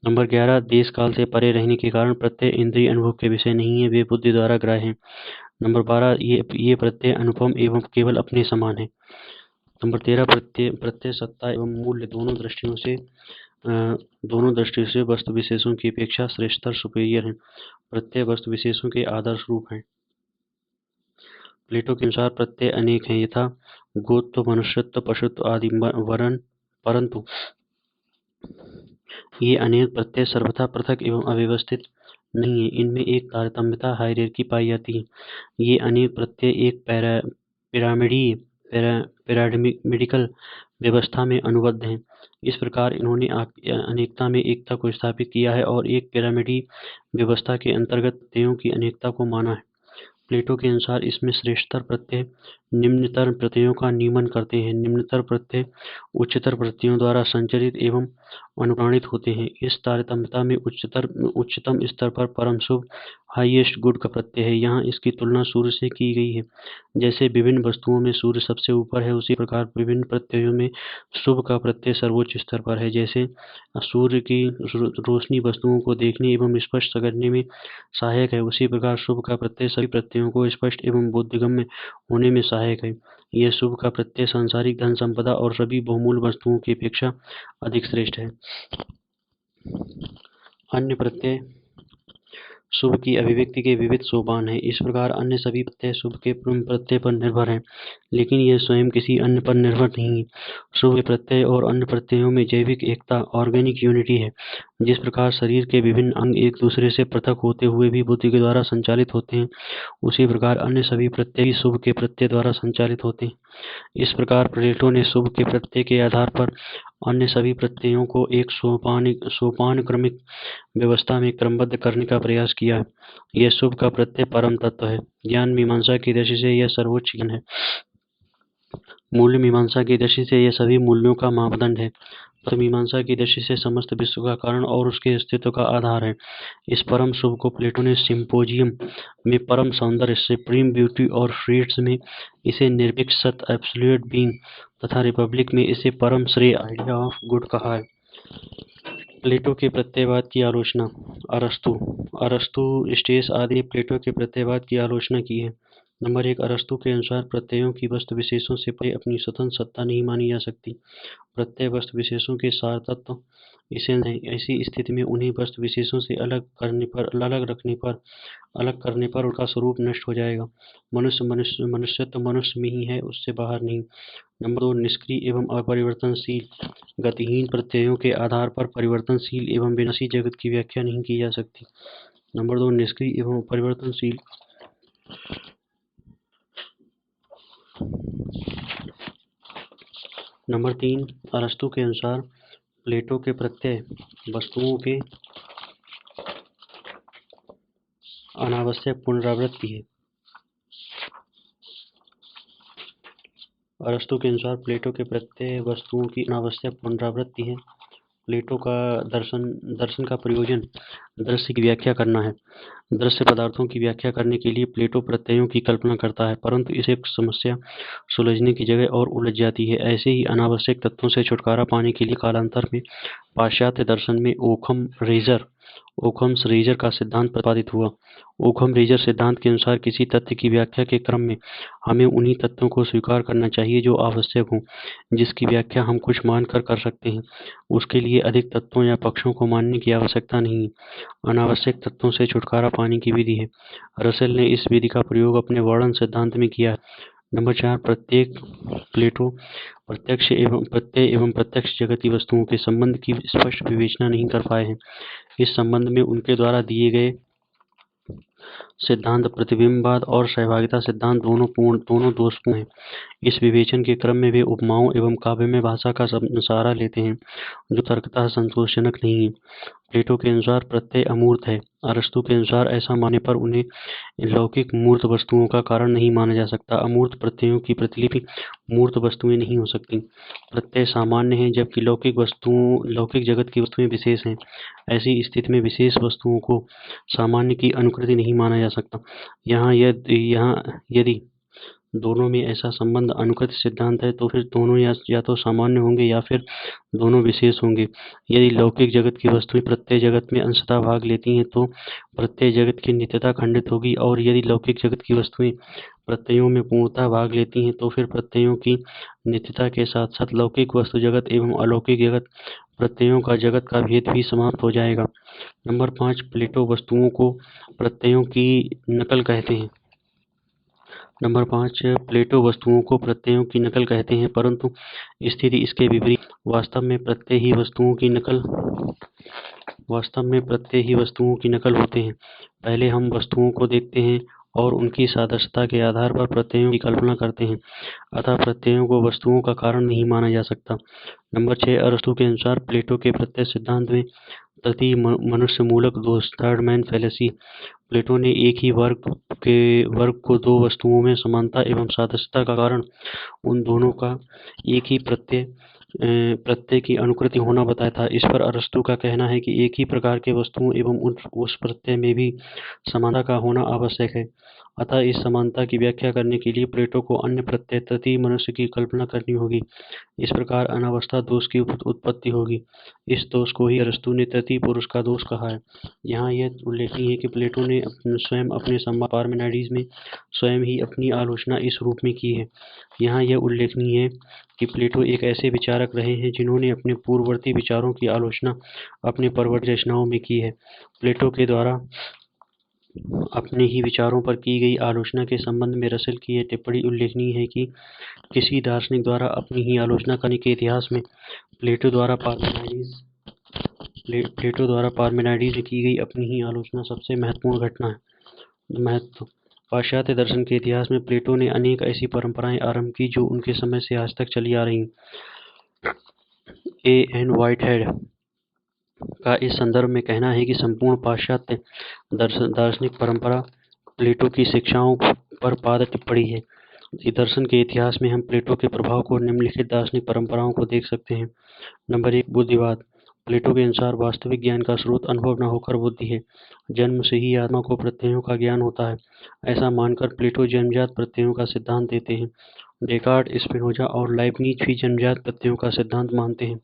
नंबर 11, देश काल से परे रहने के कारण प्रत्यय इंद्रिय अनुभव के विषय नहीं है, वे बुद्धि द्वारा ग्राह्य हैं। नंबर 12, ये प्रत्यय अनुपम एवं केवल अपने समान है। नंबर 13, प्रत्यय सत्ता एवं मूल्य दोनों दृष्टियों से वस्तु विशेषों की अपेक्षा श्रेष्ठतर सुपीरियर है। प्रत्यय वस्तु विशेषों के आदर्श रूप हैं। प्लेटो के अनुसार प्रत्यय अनेक हैं, यथा गोत्र, मनुष्यत्व, पशुत्व आदि, परंतु ये अनेक प्रत्यय सर्वथा पृथक एवं अव्यवस्थित नहीं है, इनमें एक तारतम्यता हायरार्की पाई जाती है। ये अनेक प्रत्यय एक पिरामिडीय पिरामिडिकल व्यवस्था में अनुबद्ध हैं। इस प्रकार इन्होंने अनेकता में एकता को स्थापित किया है और एक पिरामिडीय व्यवस्था के अंतर्गत प्रत्ययों की अनेकता को माना है। प्लेटो के अनुसार इसमें श्रेष्ठतर प्रत्यय निम्नतर प्रत्ययों का नियमन करते हैं। निम्नतर प्रत्यय उच्चतर प्रत्ययों द्वारा संचरित एवं अनुप्राणित होते हैं। इस तारतम्यता में उच्चतम स्तर पर परम शुभ हाईएस्ट गुड का प्रत्यय है। यहाँ इसकी तुलना सूर्य से की गई है। जैसे विभिन्न वस्तुओं में सूर्य सबसे ऊपर है, उसी प्रकार विभिन्न प्रत्ययों में शुभ का प्रत्यय सर्वोच्च स्तर पर है। जैसे सूर्य की रोशनी वस्तुओं को देखने एवं स्पष्ट करने में सहायक है, उसी प्रकार शुभ का प्रत्यय सभी प्रत्ययों को स्पष्ट एवं बोधगम्य होने में सहायक है। यह शुभ का प्रत्यय सांसारिक धन संपदा और सभी बहुमूल्य वस्तुओं की अपेक्षा अधिक श्रेष्ठ है। अन्य प्रत्यय शुभ की अभिव्यक्ति के विविध सोपान हैं। इस प्रकार अन्य सभी प्रत्यय शुभ के प्रत्यय पर निर्भर हैं, लेकिन यह स्वयं किसी अन्य पर निर्भर नहीं है। शुभ के प्रत्यय और अन्य प्रत्ययों में जैविक एकता ऑर्गेनिक यूनिटी है। जिस प्रकार शरीर के विभिन्न अंग एक दूसरे से पृथक होते हुए भी बुद्धि के द्वारा संचालित होते हैं, उसी प्रकार अन्य सभी प्रत्यय भी शुभ के प्रत्यय द्वारा संचालित होते हैं। इस प्रकार प्लेटो ने शुभ के प्रत्यय के आधार पर अन्य सभी प्रत्ययों को एक सोपान क्रमिक व्यवस्था में क्रमबद्ध करने का प्रयास किया है। यह शुभ का प्रत्यय परम तत्व है। ज्ञान मीमांसा की दृष्टि से यह सर्वोच्च ज्ञान है। मूल्य मीमांसा की दृष्टि से यह सभी मूल्यों का मापदंड है। मीमांसा की दृष्टि से समस्त विश्व का कारण और उसके अस्तित्व का आधार है। इस परम शुभ को प्लेटो ने सिम्पोजियम में परम सौंदर्य सुप्रीम ब्यूटी और फ्रीड्स में इसे निर्भीक सत एब्सोल्यूट बीइंग तथा रिपब्लिक में इसे परम श्रेय आइडिया ऑफ गुड कहा है। प्लेटो के प्रत्ययवाद की आलोचना। अरस्तु स्टेस आदि प्लेटो के प्रत्ययवाद की आलोचना की है। नंबर 1, अरस्तु के अनुसार प्रत्ययों की वस्तु विशेषों से परे अपनी स्वतंत्र सत्ता नहीं मानी जा सकती। प्रत्यय वस्तु विशेषों के सार तत्व इसेंस हैं। ऐसी स्थिति में उन्हें वस्तु विशेषों से अलग करने पर उनका स्वरूप नष्ट हो जाएगा। मनुष्यत्व मनुष्य में ही है, उससे बाहर नहीं। नंबर 2, निष्क्रिय एवं अपरिवर्तनशील गतिहीन प्रत्ययों के आधार पर परिवर्तनशील एवं विनाशी जगत की व्याख्या नहीं की जा सकती। नंबर 2, निष्क्रिय एवं अपरिवर्तनशील। नंबर 3, अरस्तु के अनुसार प्लेटो के प्रत्यय वस्तुओं के अनावश्यक पुनरावृत्ति है। अरस्तु के अनुसार प्लेटो के प्रत्यय वस्तुओं की अनावश्यक पुनरावृत्ति है। प्लेटो का दर्शन का प्रयोजन दृश्य की व्याख्या करना है। दृश्य पदार्थों की व्याख्या करने के लिए प्लेटो प्रत्ययों की कल्पना करता है, परंतु इसे समस्या सुलझने की जगह और उलझ जाती है। ऐसे ही अनावश्यक तत्वों से छुटकारा पाने के लिए कालांतर में पाश्चात्य दर्शन में ओखम्स रेजर का सिद्धांत प्रतिपादित हुआ। ओखम रेजर सिद्धांत के अनुसार किसी तथ्य की व्याख्या के क्रम में हमें उन्हीं तत्वों को स्वीकार करना चाहिए जो आवश्यक हों, जिसकी व्याख्या हम कुछ मानकर कर सकते हैं। उसके लिए अधिक तत्वों या पक्षों को मानने की आवश्यकता नहीं है। अनावश्यक तत्वों से छुटकारा पाने की विधि है। रसेल ने इस विधि का प्रयोग अपने वर्णन सिद्धांत में किया है। नंबर 4, प्लेटो प्रत्यय एवं प्रत्यक्ष जगती वस्तुओं के संबंध की स्पष्ट विवेचना नहीं कर पाए हैं। इस संबंध में उनके द्वारा दिए गए सिद्धांत प्रतिबिंबवाद और सहभागिता सिद्धांत दोनों दोषपूर्ण हैं। इस विवेचन के क्रम में वे उपमाओं एवं काव्यमय भाषा का सहारा लेते हैं, जो तर्कतः संतोषजनक नहीं है। प्लेटो के अनुसार प्रत्यय अमूर्त है। अरस्तु के अनुसार ऐसा मानने पर उन्हें लौकिक मूर्त वस्तुओं का कारण नहीं माना जा सकता। अमूर्त प्रत्ययों की प्रतिलिपि मूर्त वस्तुएं नहीं हो सकती। प्रत्यय सामान्य हैं, जबकि लौकिक जगत की वस्तुएं विशेष हैं। ऐसी स्थिति में विशेष वस्तुओं को सामान्य की अनुकृति नहीं माना जा सकता। यहाँ यदि दोनों में ऐसा संबंध अनुकृति सिद्धांत है, तो फिर दोनों या तो सामान्य होंगे या फिर दोनों विशेष होंगे। यदि लौकिक जगत की वस्तुएं प्रत्यय जगत में अंशतः भाग लेती हैं, तो प्रत्यय जगत की नित्यता खंडित होगी, और यदि लौकिक जगत की वस्तुएं प्रत्ययों में पूर्णतः भाग लेती हैं, तो फिर प्रत्ययों की नित्यता के साथ साथ लौकिक वस्तु जगत एवं अलौकिक जगत प्रत्ययों का जगत का भेद भी समाप्त हो जाएगा। नंबर 5, प्लेटो वस्तुओं को प्रत्ययों की नकल कहते हैं। नंबर 5, प्लेटो वस्तुओं को प्रत्ययों की नकल कहते हैं, परंतु स्थिति इसके विपरीत। वास्तव में प्रत्यय ही वस्तुओं की नकल वास्तव में प्रत्यय ही वस्तुओं की नकल होते हैं। पहले हम वस्तुओं को देखते हैं और उनकी सादृश्यता के आधार पर प्रत्ययों की कल्पना करते हैं, अतः प्रत्ययों को वस्तुओं का कारण नहीं माना जा सकता। नंबर 6, अरस्तू के अनुसार प्लेटो के प्रत्यय सिद्धांत में तृतीय मनुष्य मूलक दोष, थर्ड मैन फैलेसी। प्लेटो ने एक ही वर्ग को दो वस्तुओं में समानता एवं सादृश्यता का कारण उन दोनों का एक ही प्रत्यय की अनुकृति होना बताया था। इस पर अरस्तू का कहना है कि एक ही प्रकार के वस्तुओं एवं उस प्रत्यय में भी समानता का होना आवश्यक है, अतः इस समानता की व्याख्या करने के लिए प्लेटो को अन्य प्रत्यय तृतीय मनुष्य की कल्पना करनी होगी। इस प्रकार अनावस्था दोष की उत्पत्ति होगी। इस दोष को ही अरस्तू ने तृतीय पुरुष का दोष कहा है। यहाँ यह उल्लेखनीय है कि प्लेटो ने स्वयं अपने संवाद पार्मेनाइड्स में स्वयं ही अपनी आलोचना इस रूप में की है। यहाँ यह उल्लेखनीय है कि प्लेटो एक ऐसे विचारक रहे हैं जिन्होंने अपने पूर्ववर्ती विचारों की आलोचना अपने परवर्ती रचनाओं में की है। प्लेटो के द्वारा अपने ही विचारों पर की गई आलोचना के संबंध में रसेल की यह टिप्पणी उल्लेखनीय है कि किसी दार्शनिक द्वारा अपनी ही आलोचना करने के इतिहास में प्लेटो द्वारा पार्मेनाइड्स में की गई अपनी ही आलोचना सबसे महत्वपूर्ण घटना है। पाश्चात्य दर्शन के इतिहास में प्लेटो ने अनेक ऐसी परंपराएं आरंभ की जो उनके समय से आज तक चली आ रही। A.N. व्हाइटहेड का इस संदर्भ में कहना है कि संपूर्ण पाश्चात्य दार्शनिक परंपरा प्लेटो की शिक्षाओं पर पाद टिप्पणी है। दर्शन के इतिहास में हम प्लेटो के प्रभाव को निम्नलिखित दार्शनिक परंपराओं को देख सकते हैं। नंबर 1, बुद्धिवाद। प्लेटो के अनुसार वास्तविक ज्ञान का स्रोत अनुभव न होकर बुद्धि है। जन्म से ही आत्मा को प्रत्ययों का ज्ञान होता है। ऐसा मानकर प्लेटो जन्मजात प्रत्ययों का सिद्धांत देते हैं। डेकार्ट, स्पिनोजा और लाइबनिज भी जन्मजात प्रत्ययों का सिद्धांत मानते हैं।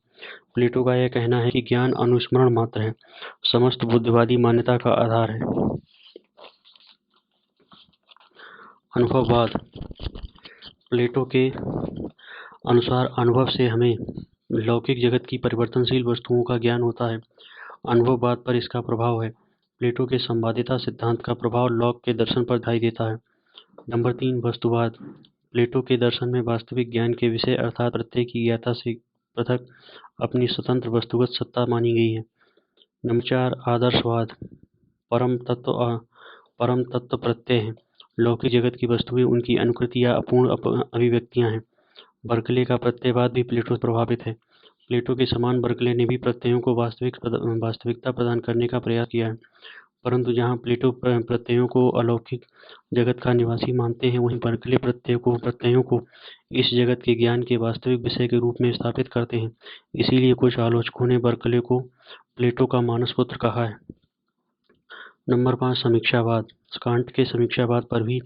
प्लेटो का यह कहना है कि ज्ञान अनुस्मरण मात्र है, समस्त बुद्धिवादी मान्यता का आधार है। अनुभववाद। प्लेटो के अनुसार अनुभव से हमें लौकिक जगत की परिवर्तनशील वस्तुओं का ज्ञान होता है। अनुभववाद पर इसका प्रभाव है। प्लेटो के संवादिता सिद्धांत का प्रभाव लॉक के दर्शन पर दिखाई देता है। नंबर 3, वस्तुवाद। प्लेटो के दर्शन में वास्तविक ज्ञान के विषय अर्थात प्रत्यय की ज्ञाता से पृथक अपनी स्वतंत्र वस्तुगत सत्ता मानी गई है। नंबर 4, आदर्शवाद। परम तत्व प्रत्यय है। लौकिक जगत की वस्तुएं उनकी अनुकृति या अपूर्ण अभिव्यक्तियां हैं। बर्कले का प्रत्ययवाद भी प्लेटो से प्रभावित है। प्लेटो के समान बर्कले ने भी प्रत्ययों को वास्तविकता प्रदान करने का प्रयास किया है, परंतु जहाँ प्लेटो प्रत्ययों को अलौकिक जगत का निवासी मानते हैं, वहीं बर्कले प्रत्ययों को इस जगत के ज्ञान के वास्तविक विषय के रूप में स्थापित करते हैं। इसीलिए कुछ आलोचकों ने बर्कले को प्लेटो का मानस पुत्र कहा है। नंबर 5, समीक्षावाद। कांट के समीक्षावाद पर भी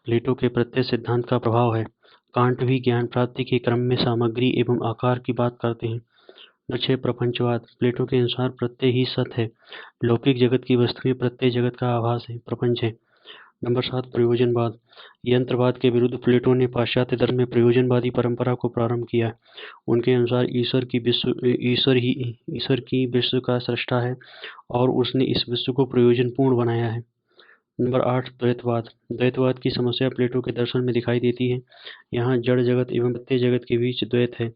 प्लेटो के प्रत्यय सिद्धांत का प्रभाव है। कांट भी ज्ञान प्राप्ति के क्रम में सामग्री एवं आकार की बात करते हैं। नंबर 6, प्रपंचवाद। प्लेटो के अनुसार प्रत्यय ही सत्य है। लौकिक जगत की वस्तुएं प्रत्यय जगत का आभास है, प्रपंच है। नंबर 7, प्रयोजनवाद। यंत्रवाद के विरुद्ध प्लेटो ने पाश्चात्य दर्शन में प्रयोजनवादी परंपरा को प्रारंभ किया। उनके अनुसार ईश्वर की विश्व का सृष्टा है और उसने इस विश्व को प्रयोजनपूर्ण बनाया है। नंबर 8, द्वैतवाद। द्वैतवाद की समस्या प्लेटो के दर्शन में दिखाई देती है। यहाँ जड़ जगत एवं प्रत्यय जगत के बीच द्वैत है।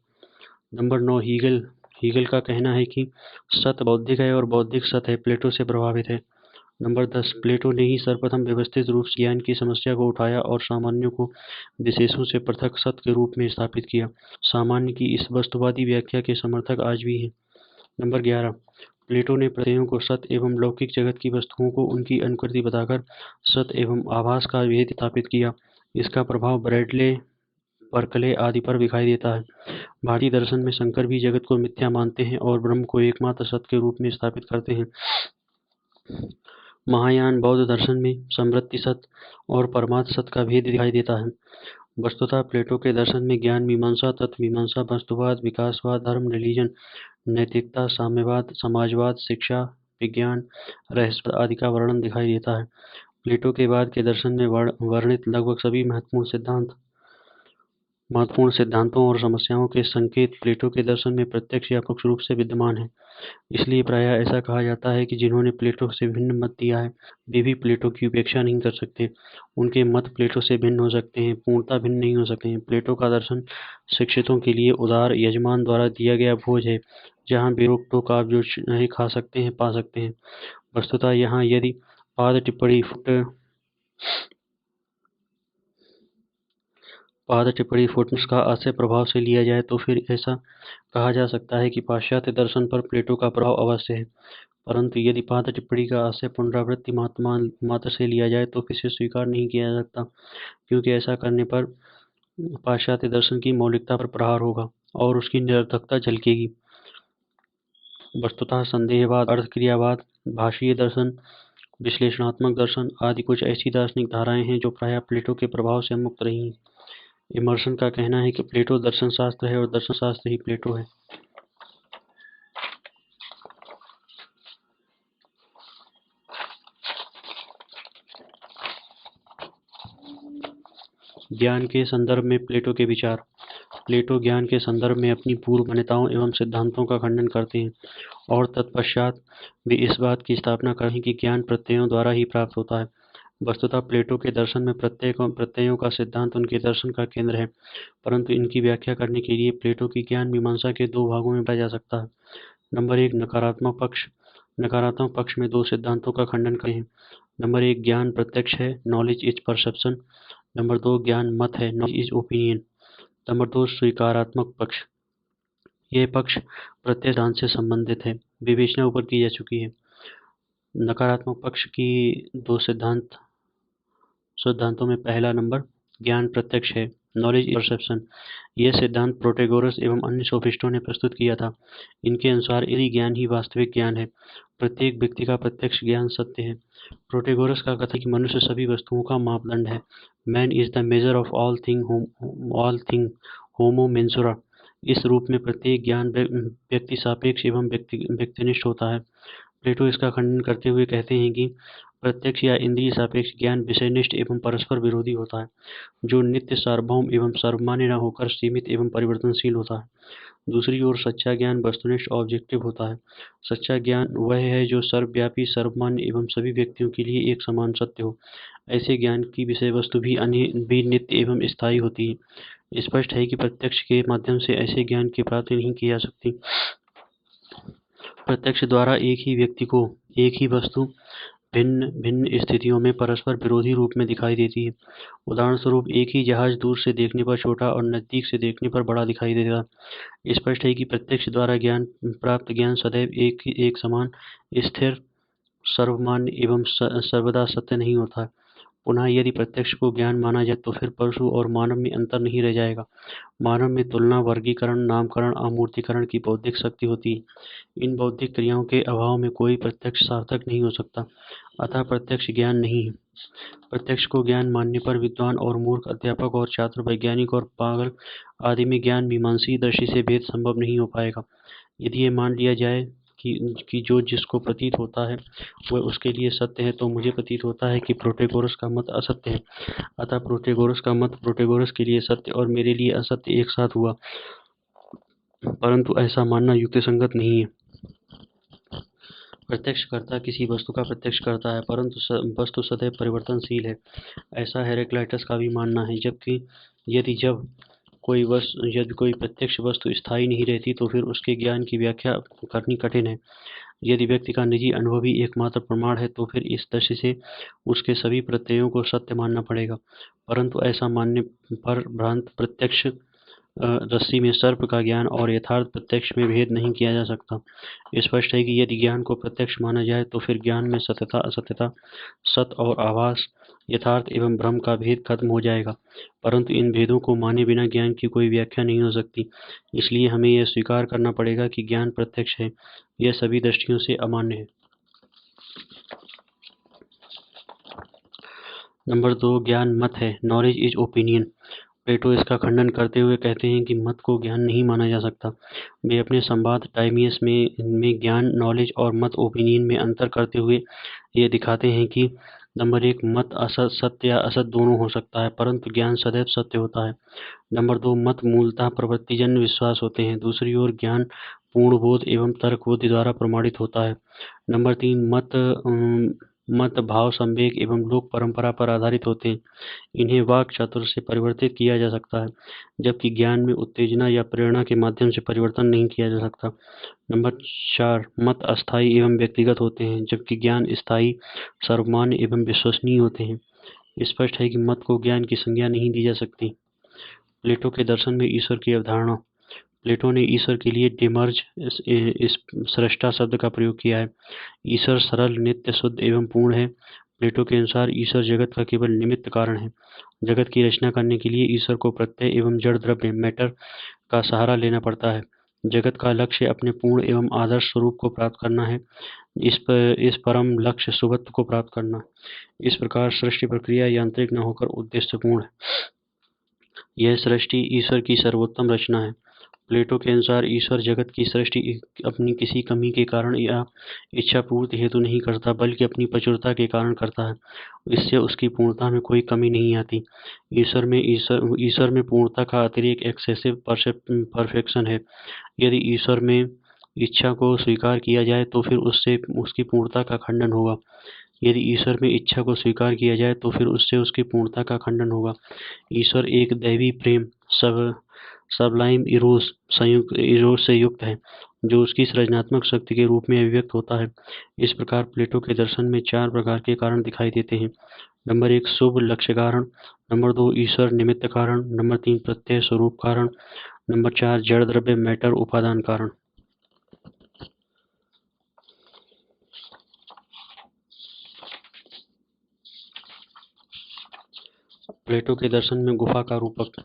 नंबर 9, हीगल का कहना है कि सत्य बौद्धिक है और बौद्धिक सत्य है, प्लेटो से प्रभावित है। नंबर 10, प्लेटो ने ही सर्वप्रथम व्यवस्थित रूप से ज्ञान की समस्या को उठाया और सामान्यों को विशेषों से पृथक सत्य के रूप में स्थापित किया। सामान्य की इस वस्तुवादी व्याख्या के समर्थक आज भी हैं। नंबर 11, प्लेटो ने प्रत्ययों को सत्य एवं लौकिक जगत की वस्तुओं को उनकी अनुकृति बताकर सत्य एवं आभास का भेद स्थापित किया। इसका प्रभाव ब्रैडले, बर्कले आदि पर दिखाई देता है। भारतीय दर्शन में शंकर भी जगत को मिथ्या मानते हैं और ब्रह्म को एकमात्र सत्य के रूप में स्थापित करते हैं। महायान बौद्ध दर्शन में समृद्धि सत्य और परमार्थ सत्य का भेद दिखाई देता है। वस्तुतः प्लेटो के दर्शन में ज्ञान मीमांसा, तत्व मीमांसा, वस्तुवाद, विकासवाद, धर्म, रिलीजन, नैतिकता, साम्यवाद, समाजवाद, शिक्षा, विज्ञान, रहस्यवाद आदि का वर्णन दिखाई देता है। प्लेटो के बाद के दर्शन में वर्णित लगभग सभी महत्वपूर्ण सिद्धांतों और समस्याओं के संकेत प्लेटो के दर्शन में प्रत्यक्ष या परोक्ष रूप से विद्यमान हैं। इसलिए प्रायः ऐसा कहा जाता है कि जिन्होंने प्लेटो से भिन्न मत दिया है, वे भी प्लेटो की उपेक्षा नहीं कर सकते। उनके मत प्लेटो से भिन्न हो सकते हैं, पूर्णतः भिन्न नहीं हो सकते हैं। प्लेटो का दर्शन शिक्षितों के लिए उदार यजमान द्वारा दिया गया भोज है, जहाँ बेरोक टोक आप जो चाहे खा सकते हैं, पा सकते हैं। वस्तुतः यहाँ यदि पाद टिप्पणी फुटनोट्स का आशय प्रभाव से लिया जाए तो फिर ऐसा कहा जा सकता है कि पाश्चात्य दर्शन पर प्लेटो का प्रभाव अवश्य है, परंतु यदि पाद टिप्पणी का आशय पुनरावृत्ति मात्र से लिया जाए तो फिर इसे स्वीकार नहीं किया जा सकता, क्योंकि ऐसा करने पर पाश्चात्य दर्शन की मौलिकता पर प्रहार होगा और उसकी निरर्थकता झलकेगी। वस्तुतः संदेहवाद, अर्थक्रियावाद, भाषीय दर्शन, विश्लेषणात्मक दर्शन आदि कुछ ऐसी दार्शनिक धाराएं हैं जो प्रायः प्लेटो के प्रभाव से मुक्त रही हैं। इमर्सन का कहना है कि प्लेटो दर्शन शास्त्र है और दर्शन शास्त्र ही प्लेटो है। ज्ञान के संदर्भ में प्लेटो के विचार। प्लेटो ज्ञान के संदर्भ में अपनी पूर्व मान्यताओं एवं सिद्धांतों का खंडन करते हैं और तत्पश्चात वे इस बात की स्थापना करते हैं कि ज्ञान प्रत्ययों द्वारा ही प्राप्त होता है। वस्तुतः प्लेटो के दर्शन में प्रत्ययों का सिद्धांत उनके दर्शन का केंद्र है, परंतु इनकी व्याख्या करने के लिए प्लेटो की ज्ञान मीमांसा के दो भागों में बांटा जा सकता है। नंबर एक, नकारात्मक पक्ष। नकारात्मक पक्ष में दो सिद्धांतों का खंडन करते हैं। नंबर एक, ज्ञान प्रत्यक्ष है, नॉलेज इज परसेप्शन। नंबर दो, ज्ञान मत है, नॉलेज इज ओपिनियन। नंबर दो, स्वीकारात्मक पक्ष। यह पक्ष प्रत्यय सिद्धांत से संबंधित है। विवेचना ऊपर की जा चुकी है। नकारात्मक पक्ष की दो सिद्धांतों में पहला नंबर ज्ञान प्रत्यक्ष है, नॉलेज इज परसेप्शन। यह सिद्धांत प्रोटेगोरस एवं अन्य सोफिस्टों ने प्रस्तुत किया था। इनके अनुसार यदि ज्ञान ही वास्तविक ज्ञान है, प्रत्येक व्यक्ति का प्रत्यक्ष ज्ञान सत्य है। प्रोटेगोरस का कथन है कि मनुष्य सभी वस्तुओं का मापदंड है। Man is the measure of all thing होमो मेंसुरा। इस रूप में प्रत्येक ज्ञान व्यक्ति सापेक्ष एवं व्यक्तिनिष्ठ होता है। प्लेटो इसका खंडन करते हुए कहते हैं कि प्रत्यक्ष या इंद्रिय सापेक्ष ज्ञान विषयनिष्ठ एवं परस्पर विरोधी होता है, जो नित्य, सार्वभौम एवं सर्वमान्य न होकर सीमित एवं परिवर्तनशील होता है। दूसरी ओर सच्चा ज्ञान वस्तुनिष्ठ ऑब्जेक्टिव होता है। सच्चा ज्ञान वह है जो सर्वव्यापी, सर्वमान्य एवं सभी व्यक्तियों के लिए एक समान सत्य हो। ऐसे ज्ञान की विषय वस्तु भी नित्य एवं स्थायी होती है। स्पष्ट है कि प्रत्यक्ष के माध्यम से ऐसे ज्ञान की प्राप्ति नहीं की जा सकती। प्रत्यक्ष द्वारा एक ही व्यक्ति को एक ही वस्तु भिन्न भिन्न स्थितियों में परस्पर विरोधी रूप में दिखाई देती है। उदाहरण स्वरूप एक ही जहाज दूर से देखने पर छोटा और नजदीक से देखने पर बड़ा दिखाई देगा। स्पष्ट है कि प्रत्यक्ष द्वारा प्राप्त ज्ञान सदैव एक समान, स्थिर, सर्वमान्य एवं सर्वदा सत्य नहीं होता। पुनः यदि प्रत्यक्ष को ज्ञान माना जाए तो फिर पशु और मानव में अंतर नहीं रह जाएगा। मानव में तुलना, वर्गीकरण, नामकरण, अमूर्तीकरण की बौद्धिक शक्ति होती है। इन बौद्धिक क्रियाओं के अभाव में कोई प्रत्यक्ष सार्थक नहीं हो सकता, अतः प्रत्यक्ष ज्ञान नहीं है। प्रत्यक्ष को ज्ञान मानने पर विद्वान और मूर्ख, अध्यापक और छात्र, वैज्ञानिक और पागल आदि में ज्ञान मीमांसी दृष्टि से भेद संभव नहीं हो पाएगा। यदि ये मान लिया जाए कि जो जिसको प्रतीत होता है वह उसके लिए सत्य है, तो मुझे प्रतीत होता है कि प्रोटेगोरस का मत असत्य है। अतः प्रोटेगोरस का मत प्रोटेगोरस के लिए सत्य और मेरे लिए असत्य एक साथ हुआ, परंतु ऐसा मानना युक्तिसंगत नहीं है। प्रत्यक्षकर्ता किसी वस्तु का प्रत्यक्ष करता है, परंतु वस्तु सदैव परिवर्तनशील है, ऐसा हेरेक्लाइटस का भी मानना है। जबकि जब कोई प्रत्यक्ष वस्तु स्थायी नहीं रहती तो फिर उसके ज्ञान की व्याख्या करनी कठिन है। यदि व्यक्ति का निजी अनुभव ही एकमात्र प्रमाण है तो फिर इस दृष्टि से उसके सभी प्रत्ययों को सत्य मानना पड़ेगा, परंतु ऐसा मानने पर भ्रांत प्रत्यक्ष रस्सी में सर्प का ज्ञान और यथार्थ प्रत्यक्ष में भेद नहीं किया जा सकता। स्पष्ट है कि यदि ज्ञान को प्रत्यक्ष माना जाए तो फिर ज्ञान में सत्यता, असत्यता, सत और आभास, यथार्थ एवं भ्रम का भेद खत्म हो जाएगा, परंतु इन भेदों को माने बिना ज्ञान की कोई व्याख्या नहीं हो सकती। इसलिए हमें यह स्वीकार करना पड़ेगा कि ज्ञान प्रत्यक्ष है। यह सभी दृष्टियों से अमान्य है। नंबर 2, ज्ञान मत है, नॉलेज इज ओपिनियन। प्लेटो इसका खंडन करते हुए कहते हैं कि मत को ज्ञान नहीं माना जा सकता। वे अपने संवाद टाइमियस में ज्ञान, नॉलेज और मत, ओपिनियन में अंतर करते हुए ये दिखाते हैं कि नंबर 1, मत सत्य या असत दोनों हो सकता है, परंतु ज्ञान सदैव सत्य होता है। नंबर 2, मत मूलतः प्रवृत्तिजन्य विश्वास होते हैं। दूसरी ओर ज्ञान पूर्ण बोध एवं तर्क बुद्धि द्वारा प्रमाणित होता है। नंबर 3, मत, भाव, संवेग एवं लोक परंपरा पर आधारित होते हैं। इन्हें वाक् चातुर्य से परिवर्तित किया जा सकता है, जबकि ज्ञान में उत्तेजना या प्रेरणा के माध्यम से परिवर्तन नहीं किया जा सकता। नंबर 4, मत अस्थायी एवं व्यक्तिगत होते हैं, जबकि ज्ञान स्थायी, सर्वमान्य एवं विश्वसनीय होते हैं। स्पष्ट है कि मत को ज्ञान की संज्ञा नहीं दी जा सकती। प्लेटो के दर्शन में ईश्वर की अवधारणा। प्लेटो ने ईश्वर के लिए डिमर्ज इस सृष्टा शब्द का प्रयोग किया है। ईश्वर सरल, नित्य, शुद्ध एवं पूर्ण है। प्लेटो के अनुसार ईश्वर जगत का केवल निमित्त कारण है। जगत की रचना करने के लिए ईश्वर को प्रत्यय एवं जड़ द्रव्य मैटर का सहारा लेना पड़ता है। जगत का लक्ष्य अपने पूर्ण एवं आदर्श स्वरूप को प्राप्त करना है। इस परम लक्ष्य सुबत्व को प्राप्त करना। इस प्रकार सृष्टि प्रक्रिया यांत्रिक न होकर उद्देश्यपूर्ण है। यह सृष्टि ईश्वर की सर्वोत्तम रचना है। प्लेटो के अनुसार ईश्वर जगत की सृष्टि अपनी किसी कमी के कारण या इच्छा पूर्ति हेतु नहीं करता, बल्कि अपनी प्रचुरता के कारण करता है। इससे उसकी पूर्णता में कोई कमी नहीं आती। ईश्वर में पूर्णता का अतिरेक एक्सेसिव परफेक्शन है। यदि ईश्वर में इच्छा को स्वीकार किया जाए तो फिर उससे उसकी पूर्णता का खंडन होगा। यदि ईश्वर में इच्छा को स्वीकार किया जाए तो फिर उससे उसकी पूर्णता का खंडन होगा। ईश्वर एक दैवी प्रेम सबलाइम इरोस से युक्त है, जो उसकी सृजनात्मक शक्ति के रूप में अभिव्यक्त होता है। इस प्रकार प्लेटो के दर्शन में 4 प्रकार के कारण दिखाई देते हैं। नंबर 1, शुभ लक्ष्य कारण। नंबर 2, ईश्वर निमित्त कारण। नंबर 3, प्रत्यय स्वरूप कारण। नंबर 4, जड़ द्रव्य मैटर उपादान कारण। प्लेटो के दर्शन में गुफा का रूपक।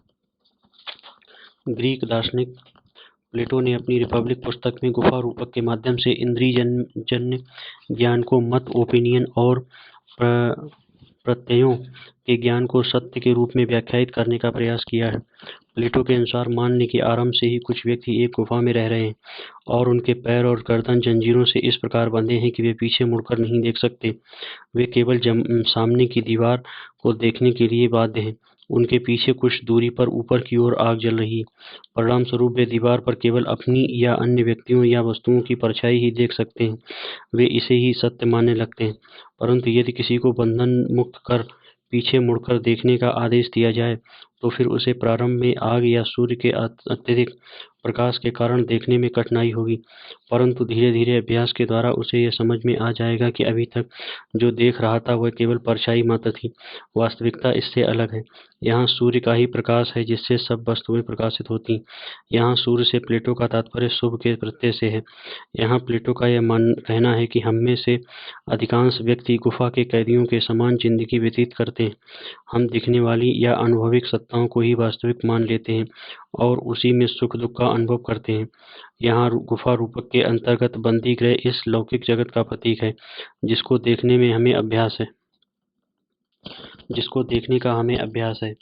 ग्रीक दार्शनिक प्लेटो ने अपनी रिपब्लिक पुस्तक में गुफा रूपक के माध्यम से इंद्रियजन्य ज्ञान को मत, ओपिनियन और प्रत्ययों के ज्ञान को सत्य के रूप में व्याख्यायित करने का प्रयास किया है। प्लेटो के अनुसार मान लें कि आरंभ से ही कुछ व्यक्ति एक गुफा में रह रहे हैं और उनके पैर और गर्दन जंजीरों से इस प्रकार बंधे हैं कि वे पीछे मुड़कर नहीं देख सकते। वे केवल सामने की दीवार को देखने के लिए बाध्य हैं। उनके पीछे कुछ दूरी पर ऊपर की ओर आग जल रही है। परिणाम स्वरूप वे दीवार पर केवल अपनी या अन्य व्यक्तियों या वस्तुओं की परछाई ही देख सकते हैं। वे इसे ही सत्य मानने लगते हैं। परंतु यदि किसी को बंधन मुक्त कर पीछे मुड़कर देखने का आदेश दिया जाए तो फिर उसे प्रारंभ में आग या सूर्य के अत्यधिक प्रकाश के कारण देखने में कठिनाई होगी, परंतु धीरे धीरे अभ्यास के द्वारा उसे यह समझ में आ जाएगा कि अभी तक जो देख रहा था वह केवल परछाई मात्र थी। वास्तविकता इससे अलग है। यहाँ सूर्य का ही प्रकाश है जिससे सब वस्तुएं प्रकाशित होती। यहाँ सूर्य से प्लेटो का तात्पर्य शुभ के प्रत्यय से है। यहाँ प्लेटो का यह कहना है कि हम में से अधिकांश व्यक्ति गुफा के कैदियों के समान जिंदगी व्यतीत करते हैं। हम दिखने वाली या अनुभविक सत्ताओं को ही वास्तविक मान लेते हैं और उसी में सुख दुख का अनुभव करते हैं। यहाँ गुफा रूपक के अंतर्गत बंदी गृह इस लौकिक जगत का प्रतीक है जिसको देखने का हमें अभ्यास है।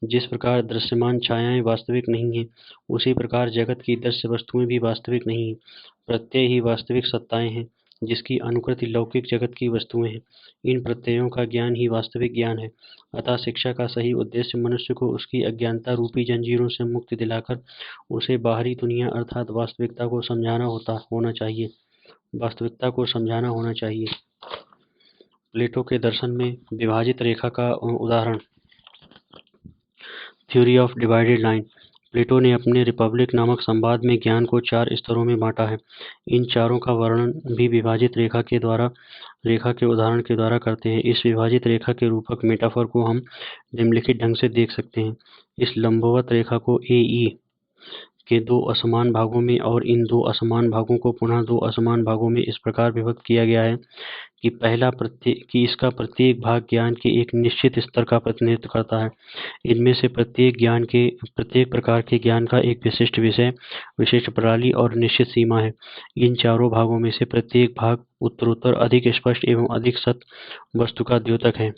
जिस प्रकार दृश्यमान छायाएं वास्तविक नहीं हैं, उसी प्रकार जगत की दृश्य वस्तुएं भी वास्तविक नहीं हैं। प्रत्यय ही वास्तविक सत्ताएं हैं जिसकी अनुकृति लौकिक जगत की वस्तुएं हैं। इन प्रत्ययों का ज्ञान ही वास्तविक ज्ञान है। अतः शिक्षा का सही उद्देश्य मनुष्य को उसकी अज्ञानता रूपी जंजीरों से मुक्ति दिलाकर उसे बाहरी दुनिया अर्थात वास्तविकता को समझाना होना चाहिए। प्लेटो के दर्शन में विभाजित रेखा का उदाहरण। Theory of divided line. Plato ने अपने रिपब्लिक नामक संवाद में ज्ञान को 4 स्तरों में बांटा है। इन चारों का वर्णन भी विभाजित रेखा के उदाहरण के द्वारा करते हैं। इस विभाजित रेखा के रूपक मेटाफर को हम निम्नलिखित ढंग से देख सकते हैं। इस लंबवत रेखा को AE के 2 असमान भागों में और इन 2 असमान भागों को पुनः 2 असमान भागों में इस प्रकार विभक्त किया गया है कि इसका प्रत्येक भाग ज्ञान के एक निश्चित स्तर का प्रतिनिधित्व करता है। इनमें से प्रत्येक प्रकार के ज्ञान का एक विशिष्ट विषय, विशिष्ट प्रणाली और निश्चित सीमा है। इन चारों भागों में से प्रत्येक भाग उत्तरोत्तर अधिक स्पष्ट एवं अधिक सत्य वस्तु का द्योतक है।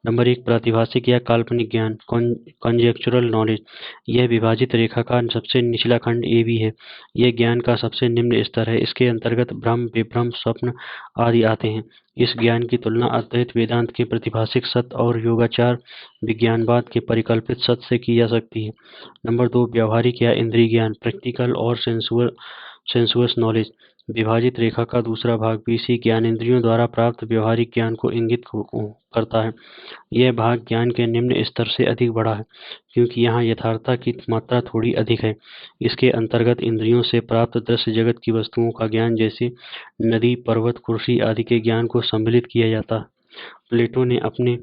नंबर 1, प्रातिभासिक या काल्पनिक ज्ञान, कंजेक्चुरल नॉलेज। यह विभाजित रेखा का सबसे निचला खंड AB है। यह ज्ञान का सबसे निम्न स्तर है। इसके अंतर्गत भ्रम, विभ्रम, स्वप्न आदि आते हैं। इस ज्ञान की तुलना अद्वैत वेदांत के प्रतिभासिक सत्य और योगाचार विज्ञानवाद के परिकल्पित सत्य से की जा सकती है। नंबर 2, व्यावहारिक या इंद्रिय ज्ञान, प्रैक्टिकल और सेंसुअस नॉलेज। विभाजित रेखा का दूसरा भाग BC ज्ञानेंद्रियों द्वारा प्राप्त व्यवहारिक ज्ञान को इंगित करता है। यह भाग ज्ञान के निम्न स्तर से अधिक बड़ा है, क्योंकि यहाँ यथार्थता की मात्रा थोड़ी अधिक है। इसके अंतर्गत इंद्रियों से प्राप्त दृश्य जगत की वस्तुओं का ज्ञान, जैसे नदी, पर्वत, कुर्सी आदि के ज्ञान को सम्मिलित किया जाता है। प्लेटो ने अपने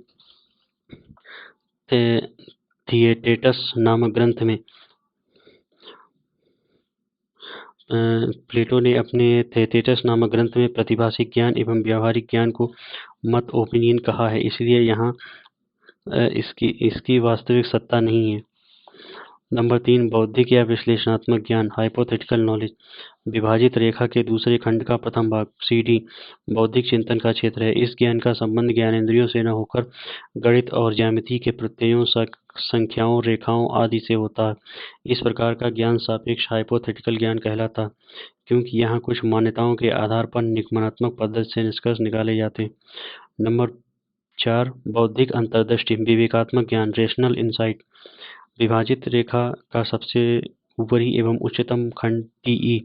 थिएटेटस नामक ग्रंथ में प्रतिभासिक ज्ञान एवं व्यावहारिक ज्ञान को मत ओपिनियन कहा है, इसलिए यहाँ इसकी वास्तविक सत्ता नहीं है। नंबर 3, बौद्धिक या विश्लेषणात्मक ज्ञान, हाइपोथेटिकल नॉलेज। विभाजित रेखा के दूसरे खंड का प्रथम भाग CD बौद्धिक चिंतन का क्षेत्र है। इस ज्ञान का संबंध ज्ञानेंद्रियों से न होकर गणित और ज्यामिति के प्रत्ययों, संख्याओं, रेखाओं आदि से होता है। इस प्रकार का ज्ञान सापेक्ष हाइपोथेटिकल ज्ञान कहलाता है, क्योंकि यहाँ कुछ मान्यताओं के आधार पर निगमनात्मक पद्धति से निष्कर्ष निकाले जाते हैं। नंबर 4, बौद्धिक अंतर्दृष्टि, विवेकात्मक ज्ञान, रेशनल इंसाइट। विभाजित रेखा का सबसे ऊपरी एवं उच्चतम खंड TE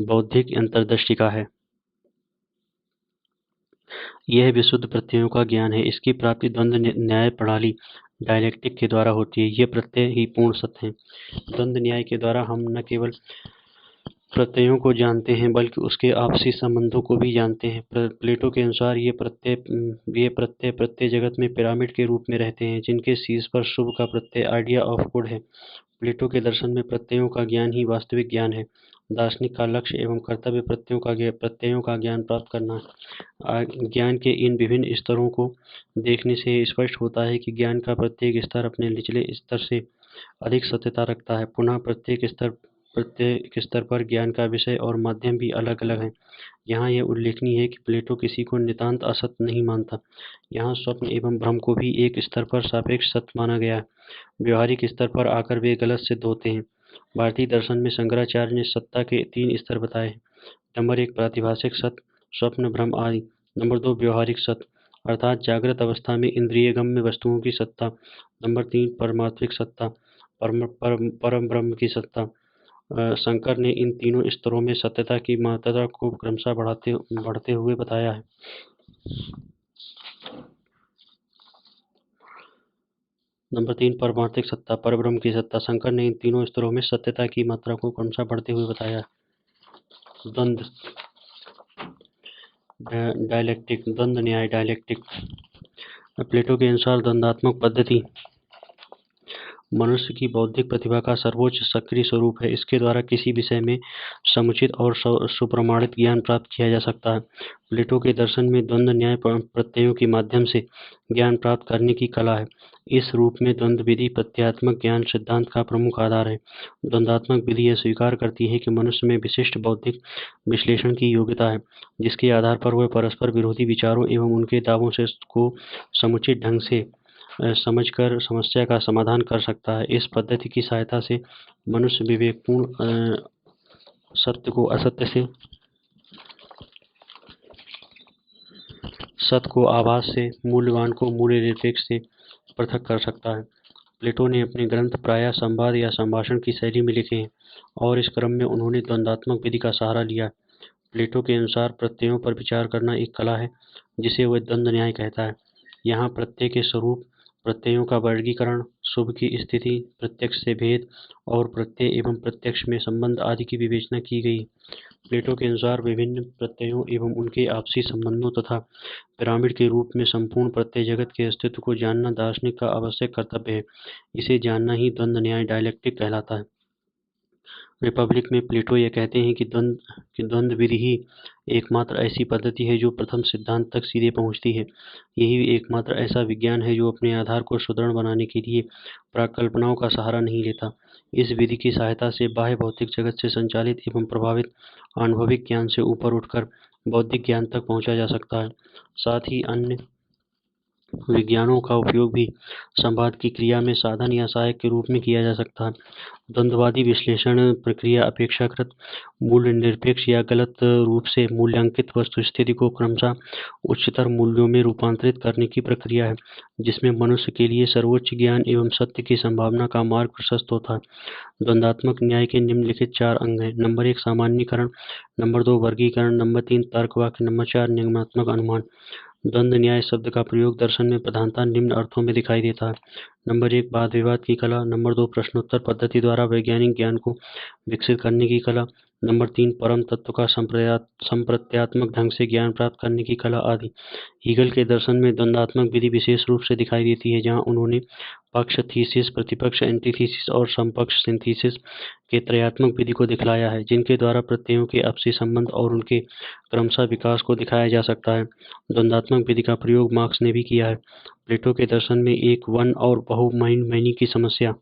बौद्धिक अंतर्दृष्टि का है। यह विशुद्ध प्रत्ययों का ज्ञान है। इसकी प्राप्ति द्वंद्व न्याय प्रणाली, डायलेक्टिक के द्वारा होती है। ये प्रत्यय ही पूर्ण सत्य हैं। द्वंद्व न्याय के द्वारा हम न केवल प्रत्ययों को जानते हैं, बल्कि उसके आपसी संबंधों को भी जानते हैं। प्लेटो के अनुसार ये प्रत्यय जगत में पिरामिड के रूप में रहते हैं, जिनके शीर्ष पर शुभ का प्रत्यय, आइडिया ऑफ गुड है। प्लेटो के दर्शन में प्रत्ययों का ज्ञान ही वास्तविक ज्ञान है। दार्शनिक का लक्ष्य एवं कर्तव्य प्रत्ययों का ज्ञान प्राप्त करना है। ज्ञान के इन विभिन्न स्तरों को देखने से स्पष्ट होता है कि ज्ञान का प्रत्येक स्तर अपने निचले स्तर से अधिक सत्यता रखता है। पुनः प्रत्येक स्तर पर ज्ञान का विषय और माध्यम भी अलग अलग है। यहाँ यह उल्लेखनीय है कि प्लेटो किसी को नितांत असत्य नहीं मानता। यहाँ स्वप्न एवं भ्रम को भी एक स्तर पर सापेक्ष सत्य माना गया है। व्यवहारिक स्तर पर आकर वे गलत सिद्ध होते हैं। भारतीय दर्शन में शंकराचार्य ने सत्ता के 3 स्तर बताए हैं। नंबर 1, प्रातिभासिक सत्य, स्वप्न, भ्रम आदि। नंबर 2, व्यवहारिक सत्य, अर्थात जागृत अवस्था में इंद्रियगम्य वस्तुओं की सत्ता। नंबर 3, परमात्मिक सत्ता, परम ब्रह्म की सत्ता। शंकर ने इन तीनों स्तरों में सत्यता की महत्ता को क्रमशः बढ़ते हुए बताया है। नंबर 3, परमार्थिक सत्ता, परब्रह्म की सत्ता। शंकर ने इन तीनों स्तरों में सत्यता की मात्रा को क्रमशः बढ़ते हुए बताया है। द्वंद्व न्याय, डायलेक्टिक। प्लेटो के अनुसार द्वंद्वात्मक पद्धति मनुष्य की बौद्धिक प्रतिभा का सर्वोच्च सक्रिय स्वरूप है। इसके द्वारा किसी विषय में समुचित और सुप्रमाणित ज्ञान प्राप्त किया जा सकता है। प्लेटो के दर्शन में द्वंद्व न्याय प्रत्ययों के माध्यम से ज्ञान प्राप्त करने की कला है। इस रूप में द्वंद्व विधि प्रत्ययात्मक ज्ञान सिद्धांत का प्रमुख आधार है। द्वंद्वात्मक विधि यह स्वीकार करती है कि मनुष्य में विशिष्ट बौद्धिक विश्लेषण की योग्यता है, जिसके आधार पर वह परस्पर विरोधी विचारों एवं उनके दावों को समुचित ढंग से समझकर समस्या का समाधान कर सकता है। इस पद्धति की सहायता से मनुष्य विवेकपूर्ण सत्य को असत्य से, सत्य को आभास से, मूल्यवान को मूल्य निरपेक्ष से पृथक कर सकता है। प्लेटो ने अपने ग्रंथ प्रायः संवाद या संभाषण की शैली में लिखे हैं, और इस क्रम में उन्होंने द्वंद्वात्मक विधि का सहारा लिया। प्लेटो के अनुसार प्रत्ययों पर विचार करना एक कला है, जिसे वह द्वंद्व न्याय कहता है। यहाँ प्रत्यय के स्वरूप, प्रत्ययों का वर्गीकरण, शुभ की स्थिति, प्रत्यक्ष से भेद और प्रत्यय एवं प्रत्यक्ष में संबंध आदि की विवेचना की गई। प्लेटो के अनुसार विभिन्न प्रत्ययों एवं उनके आपसी संबंधों तथा पिरामिड के रूप में संपूर्ण प्रत्यय जगत के अस्तित्व को जानना दार्शनिक का आवश्यक कर्तव्य है। इसे जानना ही द्वंद्व न्याय, डायलेक्टिक कहलाता है। रिपब्लिक में प्लेटो यह कहते हैं कि द्वंद्व विधि ही एकमात्र ऐसी पद्धति है जो प्रथम सिद्धांत तक सीधे पहुंचती है। यही एकमात्र ऐसा विज्ञान है जो अपने आधार को सुदृढ़ बनाने के लिए प्राकल्पनाओं का सहारा नहीं लेता। इस विधि की सहायता से बाह्य भौतिक जगत से संचालित एवं प्रभावित अनुभविक ज्ञान से ऊपर उठकर बौद्धिक ज्ञान तक पहुंचा जा सकता है। साथ ही अन्य विज्ञानों का उपयोग भी संवाद की क्रिया में साधन या सहायक के रूप में किया जा सकता है। द्वंद्ववादी विश्लेषण प्रक्रिया अपेक्षाकृत मूल्य निरपेक्ष या गलत रूप से मूल्यांकित वस्तुस्थिति को क्रमशः उच्चतर मूल्यों में रूपांतरित करने की प्रक्रिया है, जिसमें मनुष्य के लिए सर्वोच्च ज्ञान एवं सत्य की संभावना का मार्ग प्रशस्त होता है। द्वंद्वात्मक न्याय के निम्नलिखित 4 अंग हैं। नंबर 1 सामान्यीकरण, नंबर 2 वर्गीकरण, नंबर 3 तर्कवाक्य, नंबर 4 निगमनात्मक अनुमान। द्वंद्व न्याय शब्द का प्रयोग दर्शन में प्रधानतः निम्न अर्थों में दिखाई देता है। नंबर 1 वाद विवाद की कला, नंबर 2 प्रश्नोत्तर पद्धति द्वारा वैज्ञानिक ज्ञान को विकसित करने की कला, नंबर 3 परम तत्व का संप्रत्यात्मक ढंग से ज्ञान प्राप्त करने की कला आदि। हीगल के दर्शन में द्वंद्वात्मक विधि विशेष रूप से दिखाई देती है, जहाँ उन्होंने पक्ष थीसिस, प्रतिपक्ष एंटीथीसिस और समपक्ष सिंथेसिस के त्रयात्मक विधि को दिखलाया है, जिनके द्वारा प्रत्ययों के आपसी संबंध और उनके क्रमशः विकास को दिखाया जा सकता है। द्वंद्वात्मक विधि का प्रयोग मार्क्स ने भी किया है। प्लेटो के दर्शन में एक वन और बहु मैनी की समस्या।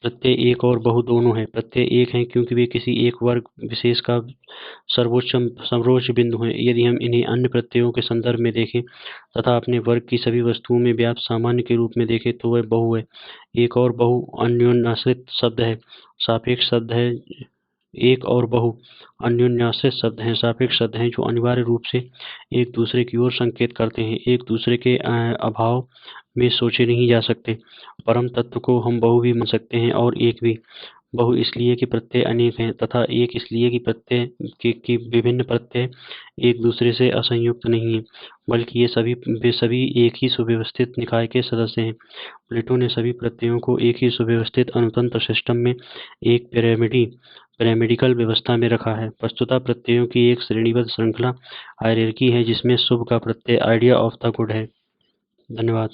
प्रत्यय एक और बहु दोनों हैं। प्रत्यय एक हैं क्योंकि वे किसी एक वर्ग विशेष का सर्वोच्च बिंदु हैं। यदि हम इन्हें अन्य प्रत्ययों के संदर्भ में देखें तथा अपने वर्ग की सभी वस्तुओं में व्याप्त सामान्य के रूप में देखें तो वह बहु है। एक और बहु अन्योन्याश्रित शब्द है, सापेक्ष शब्द है। एक और बहु अन्योन्याश्रित शब्द हैं, सापेक्ष शब्द हैं, जो अनिवार्य रूप से एक दूसरे की ओर संकेत करते हैं, एक दूसरे के अभाव में सोचे नहीं जा सकते। परम तत्व को हम बहु भी मान सकते हैं और एक भी। बहु इसलिए कि प्रत्यय अनेक हैं तथा एक इसलिए कि प्रत्यय की विभिन्न प्रत्यय एक दूसरे से असंयुक्त नहीं हैं, बल्कि वे सभी एक ही सुव्यवस्थित निकाय के सदस्य हैं। प्लेटो ने सभी प्रत्ययों को एक ही सुव्यवस्थित अनुतंत्र सिस्टम में एक पिरामिडिकल व्यवस्था में रखा है। वस्तुतः प्रत्ययों की एक श्रेणीबद्ध श्रृंखला हायरार्की है, जिसमें शुभ का प्रत्यय आइडिया ऑफ द गुड है। धन्यवाद।